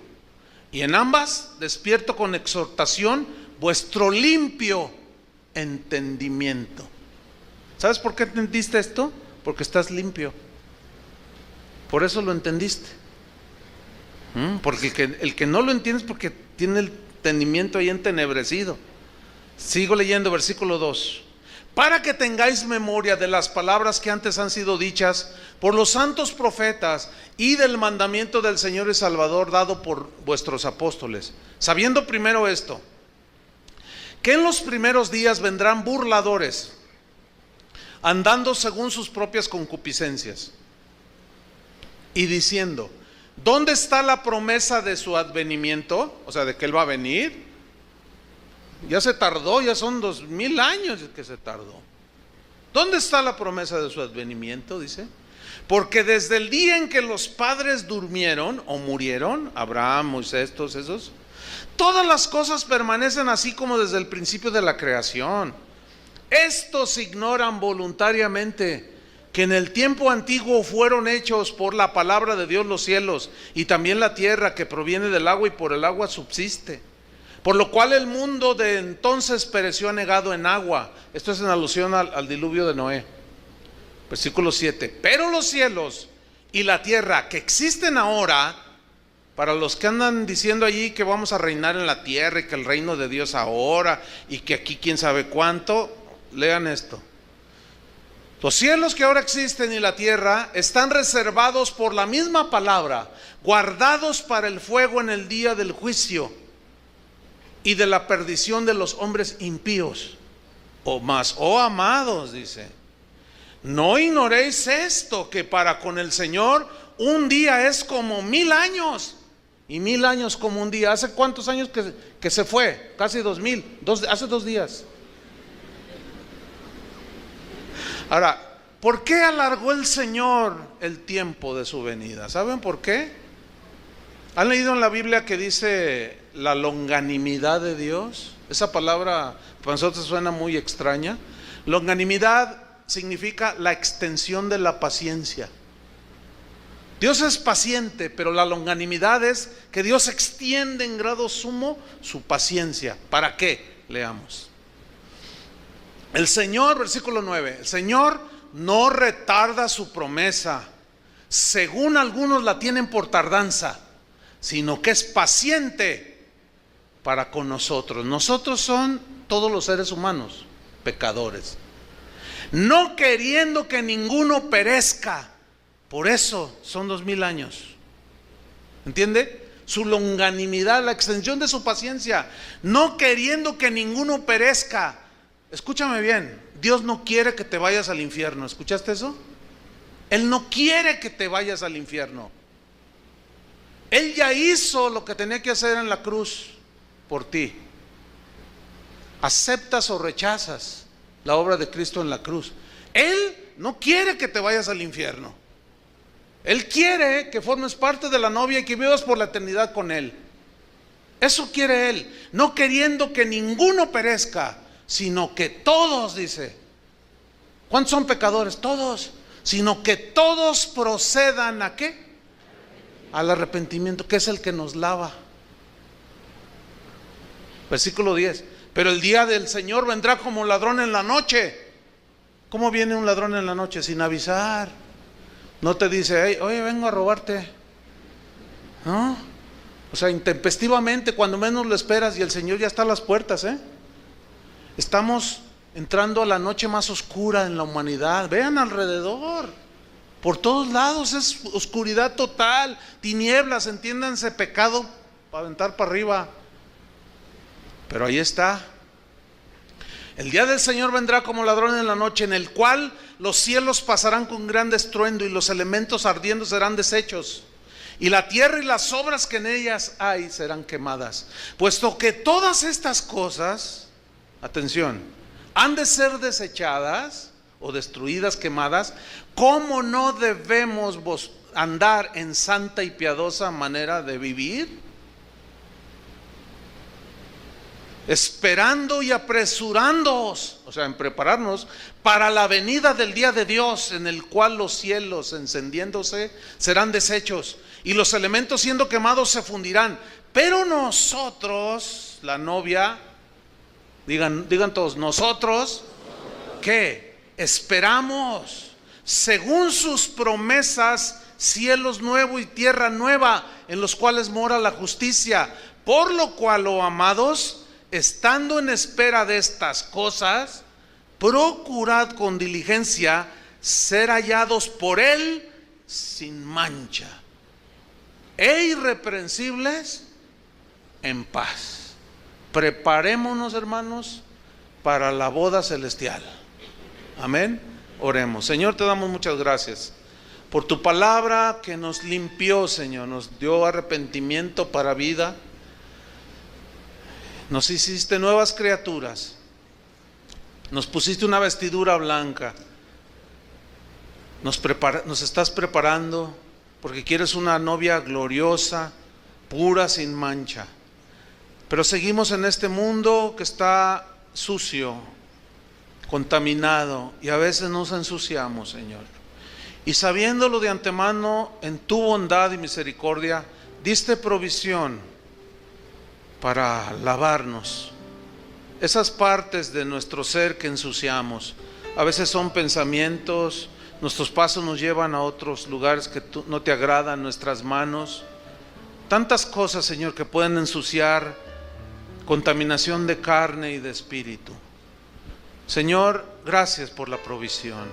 y en ambas despierto con exhortación vuestro limpio entendimiento. ¿Sabes por qué entendiste esto? Porque estás limpio. Por eso lo entendiste. Porque el que no lo entiende es porque tiene el entendimiento ahí entenebrecido. Sigo leyendo versículo 2. Para que tengáis memoria de las palabras que antes han sido dichas por los santos profetas y del mandamiento del Señor y Salvador dado por vuestros apóstoles, sabiendo primero esto, que en los primeros días vendrán burladores, andando según sus propias concupiscencias. Y diciendo, ¿dónde está la promesa de su advenimiento? O sea, de que Él va a venir. Ya se tardó, ya son 2000 años que se tardó. ¿Dónde está la promesa de su advenimiento? Dice, porque desde el día en que los padres durmieron o murieron, Abraham, Moisés, todos esos, todas las cosas permanecen así como desde el principio de la creación. Estos ignoran voluntariamente que en el tiempo antiguo fueron hechos por la palabra de Dios los cielos y también la tierra que proviene del agua y por el agua subsiste. Por lo cual el mundo de entonces pereció anegado en agua. Esto es en alusión al diluvio de Noé. Versículo 7. Pero los cielos y la tierra que existen ahora, para los que andan diciendo allí que vamos a reinar en la tierra y que el reino de Dios ahora y que aquí quién sabe cuánto, lean esto. Los cielos que ahora existen y la tierra están reservados por la misma palabra, guardados para el fuego en el día del juicio y de la perdición de los hombres impíos. Oh amados, dice, no ignoréis esto, que para con el Señor un día es como 1000 años y 1000 años como un día. ¿Hace cuántos años que se fue? Casi 2000, hace 2 días. Ahora, ¿por qué alargó el Señor el tiempo de su venida? ¿Saben por qué? ¿Han leído en la Biblia que dice la longanimidad de Dios? Esa palabra para nosotros suena muy extraña. Longanimidad significa la extensión de la paciencia. Dios es paciente, pero la longanimidad es que Dios extiende en grado sumo su paciencia. ¿Para qué? Leamos. El Señor, versículo 9, el Señor no retarda su promesa, según algunos la tienen por tardanza, sino que es paciente para con nosotros. Nosotros son todos los seres humanos, pecadores, no queriendo que ninguno perezca. Por eso son 2000 años. ¿Entiende? Su longanimidad, la extensión de su paciencia, no queriendo que ninguno perezca. Escúchame bien, Dios no quiere que te vayas al infierno. ¿Escuchaste eso? Él no quiere que te vayas al infierno. Él ya hizo lo que tenía que hacer en la cruz por ti. ¿Aceptas o rechazas la obra de Cristo en la cruz? Él no quiere que te vayas al infierno. Él quiere que formes parte de la novia y que vivas por la eternidad con Él. Eso quiere Él, no queriendo que ninguno perezca, sino que todos, dice. ¿Cuántos son pecadores? Todos. Sino que todos procedan ¿a qué? Al arrepentimiento, que es el que nos lava. Versículo 10. Pero el día del Señor vendrá como ladrón en la noche. ¿Cómo viene un ladrón en la noche? Sin avisar. No te dice, hey, oye, vengo a robarte. No. O sea, intempestivamente, cuando menos lo esperas, y el Señor ya está a las puertas, Estamos entrando a la noche más oscura en la humanidad. Vean alrededor, por todos lados es oscuridad total, tinieblas, entiéndanse, pecado para aventar para arriba. Pero ahí está. El día del Señor vendrá como ladrón en la noche, en el cual los cielos pasarán con gran estruendo y los elementos ardiendo serán deshechos, y la tierra y las obras que en ellas hay serán quemadas. Puesto que todas estas cosas, atención, han de ser desechadas o destruidas, quemadas, ¿cómo no debemos andar en santa y piadosa manera de vivir? Esperando y apresurándoos, o sea, en prepararnos para la venida del día de Dios, en el cual los cielos encendiéndose serán deshechos y los elementos siendo quemados se fundirán. Pero nosotros, la novia, digan todos, nosotros, ¿qué? Esperamos, según sus promesas, cielos nuevos y tierra nueva, en los cuales mora la justicia. Por lo cual, oh amados, estando en espera de estas cosas, procurad con diligencia ser hallados por Él sin mancha e irreprensibles en paz. Preparémonos, hermanos, para la boda celestial. Amén. Oremos. Señor, te damos muchas gracias por tu palabra que nos limpió, Señor, nos dio arrepentimiento para vida, nos hiciste nuevas criaturas, nos pusiste una vestidura blanca, nos estás preparando porque quieres una novia gloriosa, pura, sin mancha. Pero seguimos en este mundo que está sucio, contaminado, y a veces nos ensuciamos, Señor. Y sabiéndolo de antemano, en tu bondad y misericordia, diste provisión para lavarnos esas partes de nuestro ser que ensuciamos. A veces son pensamientos, nuestros pasos nos llevan a otros lugares que no te agradan, nuestras manos. Tantas cosas, Señor, que pueden ensuciar, contaminación de carne y de espíritu. Señor, gracias por la provisión.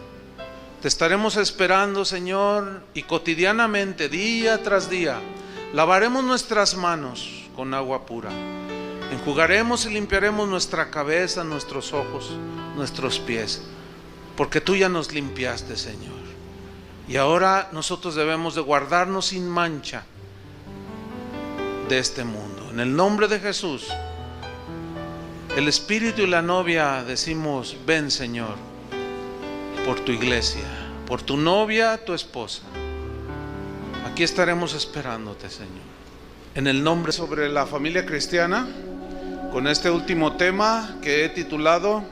Te estaremos esperando, Señor, y cotidianamente, día tras día, lavaremos nuestras manos con agua pura. Enjugaremos y limpiaremos nuestra cabeza, nuestros ojos, nuestros pies, porque tú ya nos limpiaste, Señor. Y ahora nosotros debemos de guardarnos sin mancha de este mundo. En el nombre de Jesús, el Espíritu y la novia decimos: ven, Señor, por tu iglesia, por tu novia, tu esposa. Aquí estaremos esperándote, Señor. En el nombre sobre la familia cristiana, con este último tema que he titulado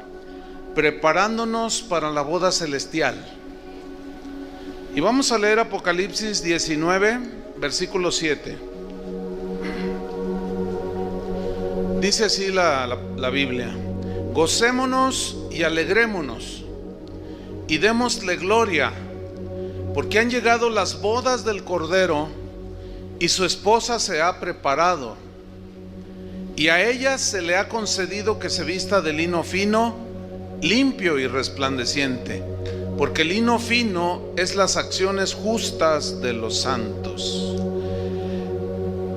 Preparándonos para la boda celestial. Y vamos a leer Apocalipsis 19, versículo 7. Dice así la Biblia: gocémonos y alegrémonos y démosle gloria, porque han llegado las bodas del Cordero y su esposa se ha preparado, y a ella se le ha concedido que se vista de lino fino, limpio y resplandeciente, porque el lino fino es las acciones justas de los santos.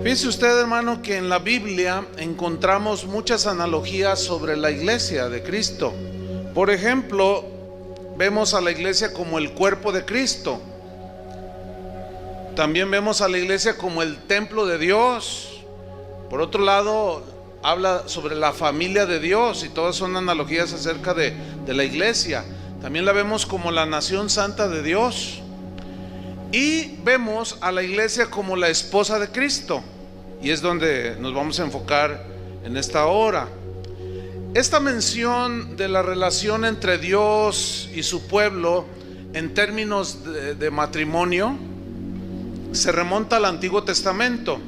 Fíjese usted, hermano, que en la Biblia encontramos muchas analogías sobre la iglesia de Cristo. Por ejemplo, vemos a la iglesia como el cuerpo de Cristo. También vemos a la iglesia como el templo de Dios. Por otro lado, habla sobre la familia de Dios, y todas son analogías acerca de la iglesia. También la vemos como la nación santa de Dios. Y vemos a la iglesia como la esposa de Cristo, y es donde nos vamos a enfocar en esta hora. Esta mención de la relación entre Dios y su pueblo en términos de matrimonio se remonta al Antiguo Testamento.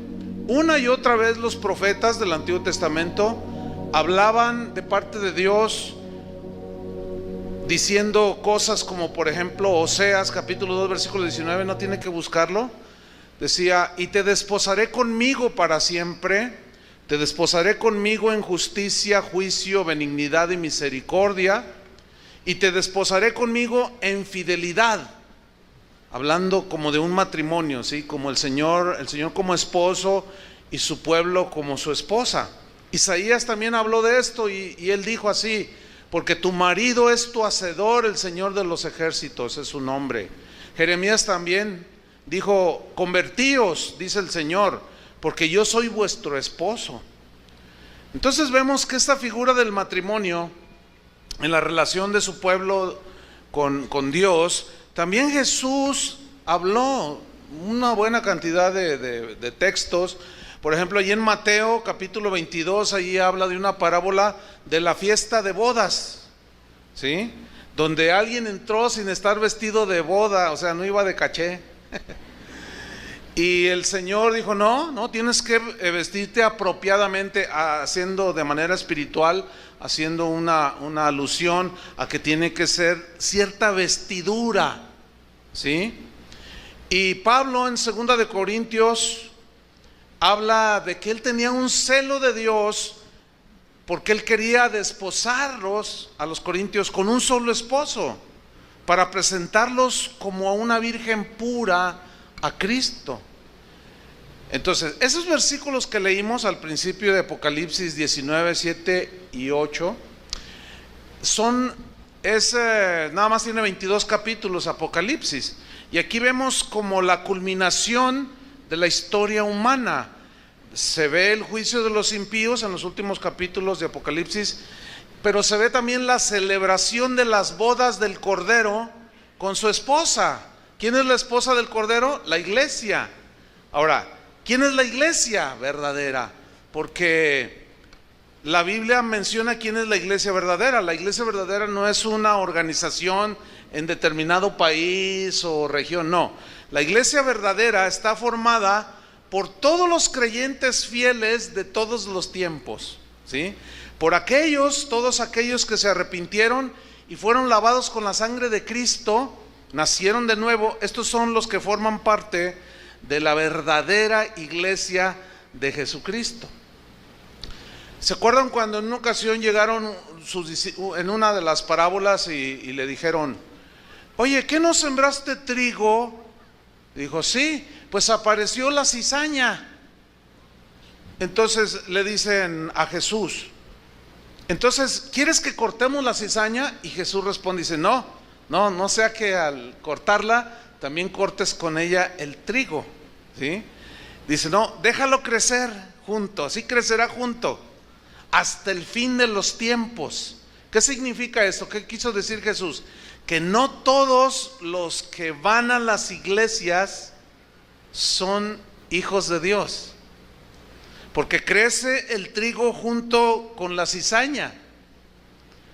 Una y otra vez los profetas del Antiguo Testamento hablaban de parte de Dios, diciendo cosas como, por ejemplo, Oseas capítulo 2 versículo 19, no tiene que buscarlo. Decía: y te desposaré conmigo para siempre, te desposaré conmigo en justicia, juicio, benignidad y misericordia, y te desposaré conmigo en fidelidad. Hablando como de un matrimonio, ¿sí? Como el Señor como esposo y su pueblo como su esposa. Isaías también habló de esto, y él dijo así: porque tu marido es tu hacedor, el Señor de los ejércitos es su nombre. Jeremías también dijo: convertíos, dice el Señor, porque yo soy vuestro esposo. Entonces vemos que esta figura del matrimonio en la relación de su pueblo con Dios, también Jesús habló una buena cantidad de textos. Por ejemplo, allí en Mateo capítulo 22, allí habla de una parábola de la fiesta de bodas, ¿sí? Donde alguien entró sin estar vestido de boda, o sea, no iba de caché. Y el Señor dijo: no, tienes que vestirte apropiadamente, haciendo de manera espiritual, haciendo una alusión a que tiene que ser cierta vestidura, ¿sí? Y Pablo en 2 de Corintios habla de que él tenía un celo de Dios, porque él quería desposarlos a los corintios con un solo esposo, para presentarlos como a una virgen pura a Cristo. Entonces, esos versículos que leímos al principio de Apocalipsis 19, 7 y 8 son Nada más tiene 22 capítulos Apocalipsis, y aquí vemos como la culminación de la historia humana. Se ve el juicio de los impíos en los últimos capítulos de Apocalipsis, pero se ve también la celebración de las bodas del Cordero con su esposa. ¿Quién es la esposa del Cordero? La iglesia. Ahora, ¿quién es la iglesia verdadera? Porque la Biblia menciona quién es la iglesia verdadera. La iglesia verdadera no es una organización en determinado país o región, no. La iglesia verdadera está formada por todos los creyentes fieles de todos los tiempos, ¿sí? Por todos aquellos que se arrepintieron y fueron lavados con la sangre de Cristo, nacieron de nuevo. Estos son los que forman parte de la verdadera iglesia de Jesucristo. ¿Se acuerdan cuando en una ocasión llegaron en una de las parábolas y le dijeron: oye, ¿qué no sembraste trigo? Dijo: sí, pues apareció la cizaña. Entonces le dicen a Jesús: entonces, ¿quieres que cortemos la cizaña? Y Jesús responde, dice: no sea que al cortarla también cortes con ella el trigo, ¿sí? Dice: no, déjalo crecer junto, así crecerá junto hasta el fin de los tiempos. ¿Qué significa esto? ¿Qué quiso decir Jesús? Que no todos los que van a las iglesias son hijos de Dios, porque crece el trigo junto con la cizaña.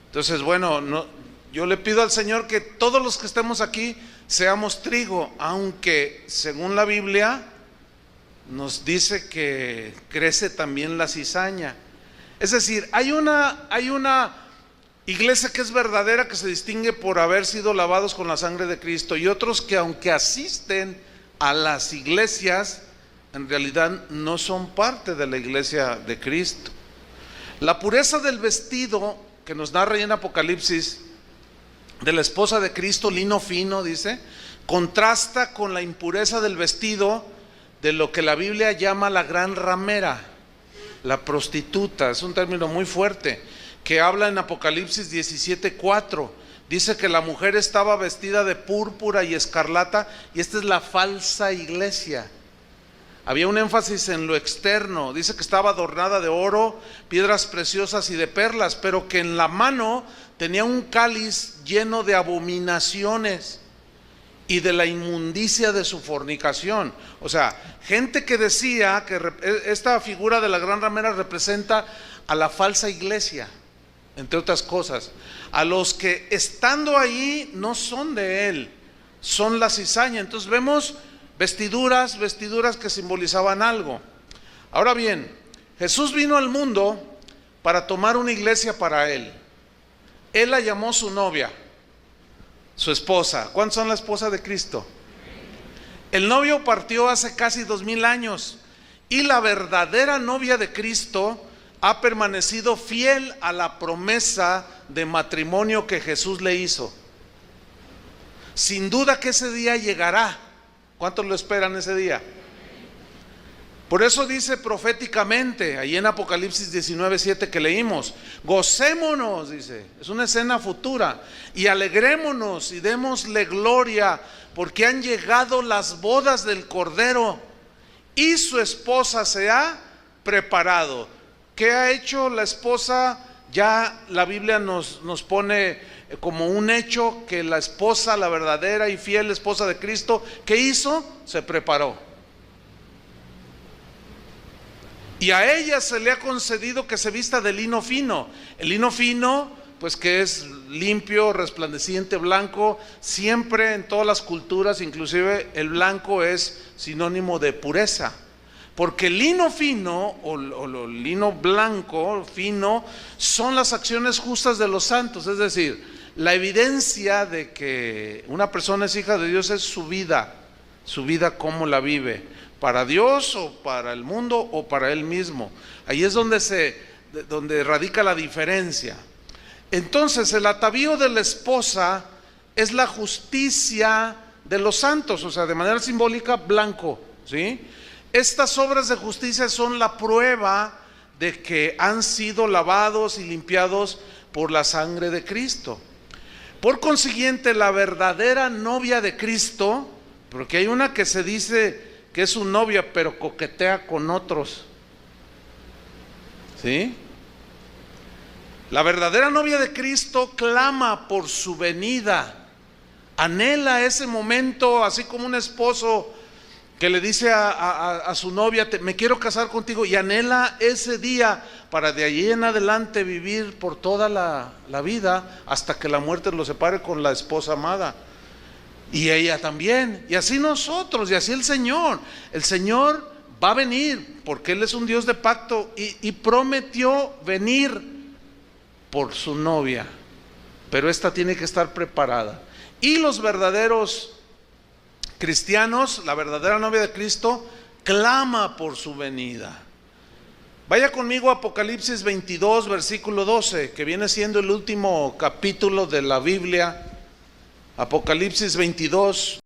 Entonces, bueno, yo le pido al Señor que todos los que estemos aquí seamos trigo, aunque según la Biblia nos dice que crece también la cizaña. Es decir, hay una iglesia que es verdadera, que se distingue por haber sido lavados con la sangre de Cristo, y otros que, aunque asisten a las iglesias, en realidad no son parte de la iglesia de Cristo. La pureza del vestido que nos narra ahí en Apocalipsis de la esposa de Cristo, lino fino, dice, contrasta con la impureza del vestido de lo que la Biblia llama la gran ramera, la prostituta. Es un término muy fuerte que habla en Apocalipsis 17:4. Dice que la mujer estaba vestida de púrpura y escarlata, y esta es la falsa iglesia. Había un énfasis en lo externo. Dice que estaba adornada de oro, piedras preciosas y de perlas, pero que en la mano tenía un cáliz lleno de abominaciones y de la inmundicia de su fornicación. O sea, gente que decía que esta figura de la gran ramera representa a la falsa iglesia, entre otras cosas, a los que estando ahí no son de él, son la cizaña. Entonces vemos vestiduras que simbolizaban algo. Ahora bien, Jesús vino al mundo para tomar una iglesia para él. Él la llamó su novia, su esposa. ¿Cuántos son la esposa de Cristo? El novio partió hace casi 2000 años, y la verdadera novia de Cristo ha permanecido fiel a la promesa de matrimonio que Jesús le hizo. Sin duda que ese día llegará. ¿Cuántos lo esperan ese día? Por eso dice proféticamente ahí en Apocalipsis 19:7 que leímos: gocémonos, dice, es una escena futura, y alegrémonos y démosle gloria, porque han llegado las bodas del Cordero y su esposa se ha preparado. ¿Qué ha hecho la esposa? Ya la Biblia nos pone como un hecho que la esposa, la verdadera y fiel esposa de Cristo, ¿qué hizo? Se preparó. Y a ella se le ha concedido que se vista de lino fino. El lino fino, pues que es limpio, resplandeciente, blanco. Siempre en todas las culturas, inclusive el blanco es sinónimo de pureza. Porque el lino fino o lino blanco, fino, son las acciones justas de los santos. Es decir, la evidencia de que una persona es hija de Dios es su vida cómo la vive, para Dios o para el mundo o para él mismo. Ahí es donde radica la diferencia. Entonces el atavío de la esposa es la justicia de los santos, o sea, de manera simbólica, blanco, ¿sí? Estas obras de justicia son la prueba de que han sido lavados y limpiados por la sangre de Cristo. Por consiguiente, la verdadera novia de Cristo, porque hay una que se dice que es su novia, pero coquetea con otros, ¿sí? La verdadera novia de Cristo clama por su venida, anhela ese momento, así como un esposo que le dice a su novia, me quiero casar contigo, y anhela ese día para de allí en adelante vivir por toda la vida hasta que la muerte lo separe con la esposa amada. Y ella también, y así nosotros, y así el Señor va a venir, porque Él es un Dios de pacto, y prometió venir por su novia, pero esta tiene que estar preparada. Y los verdaderos cristianos, la verdadera novia de Cristo, clama por su venida. Vaya conmigo a Apocalipsis 22, versículo 12, que viene siendo el último capítulo de la Biblia. Apocalipsis 22.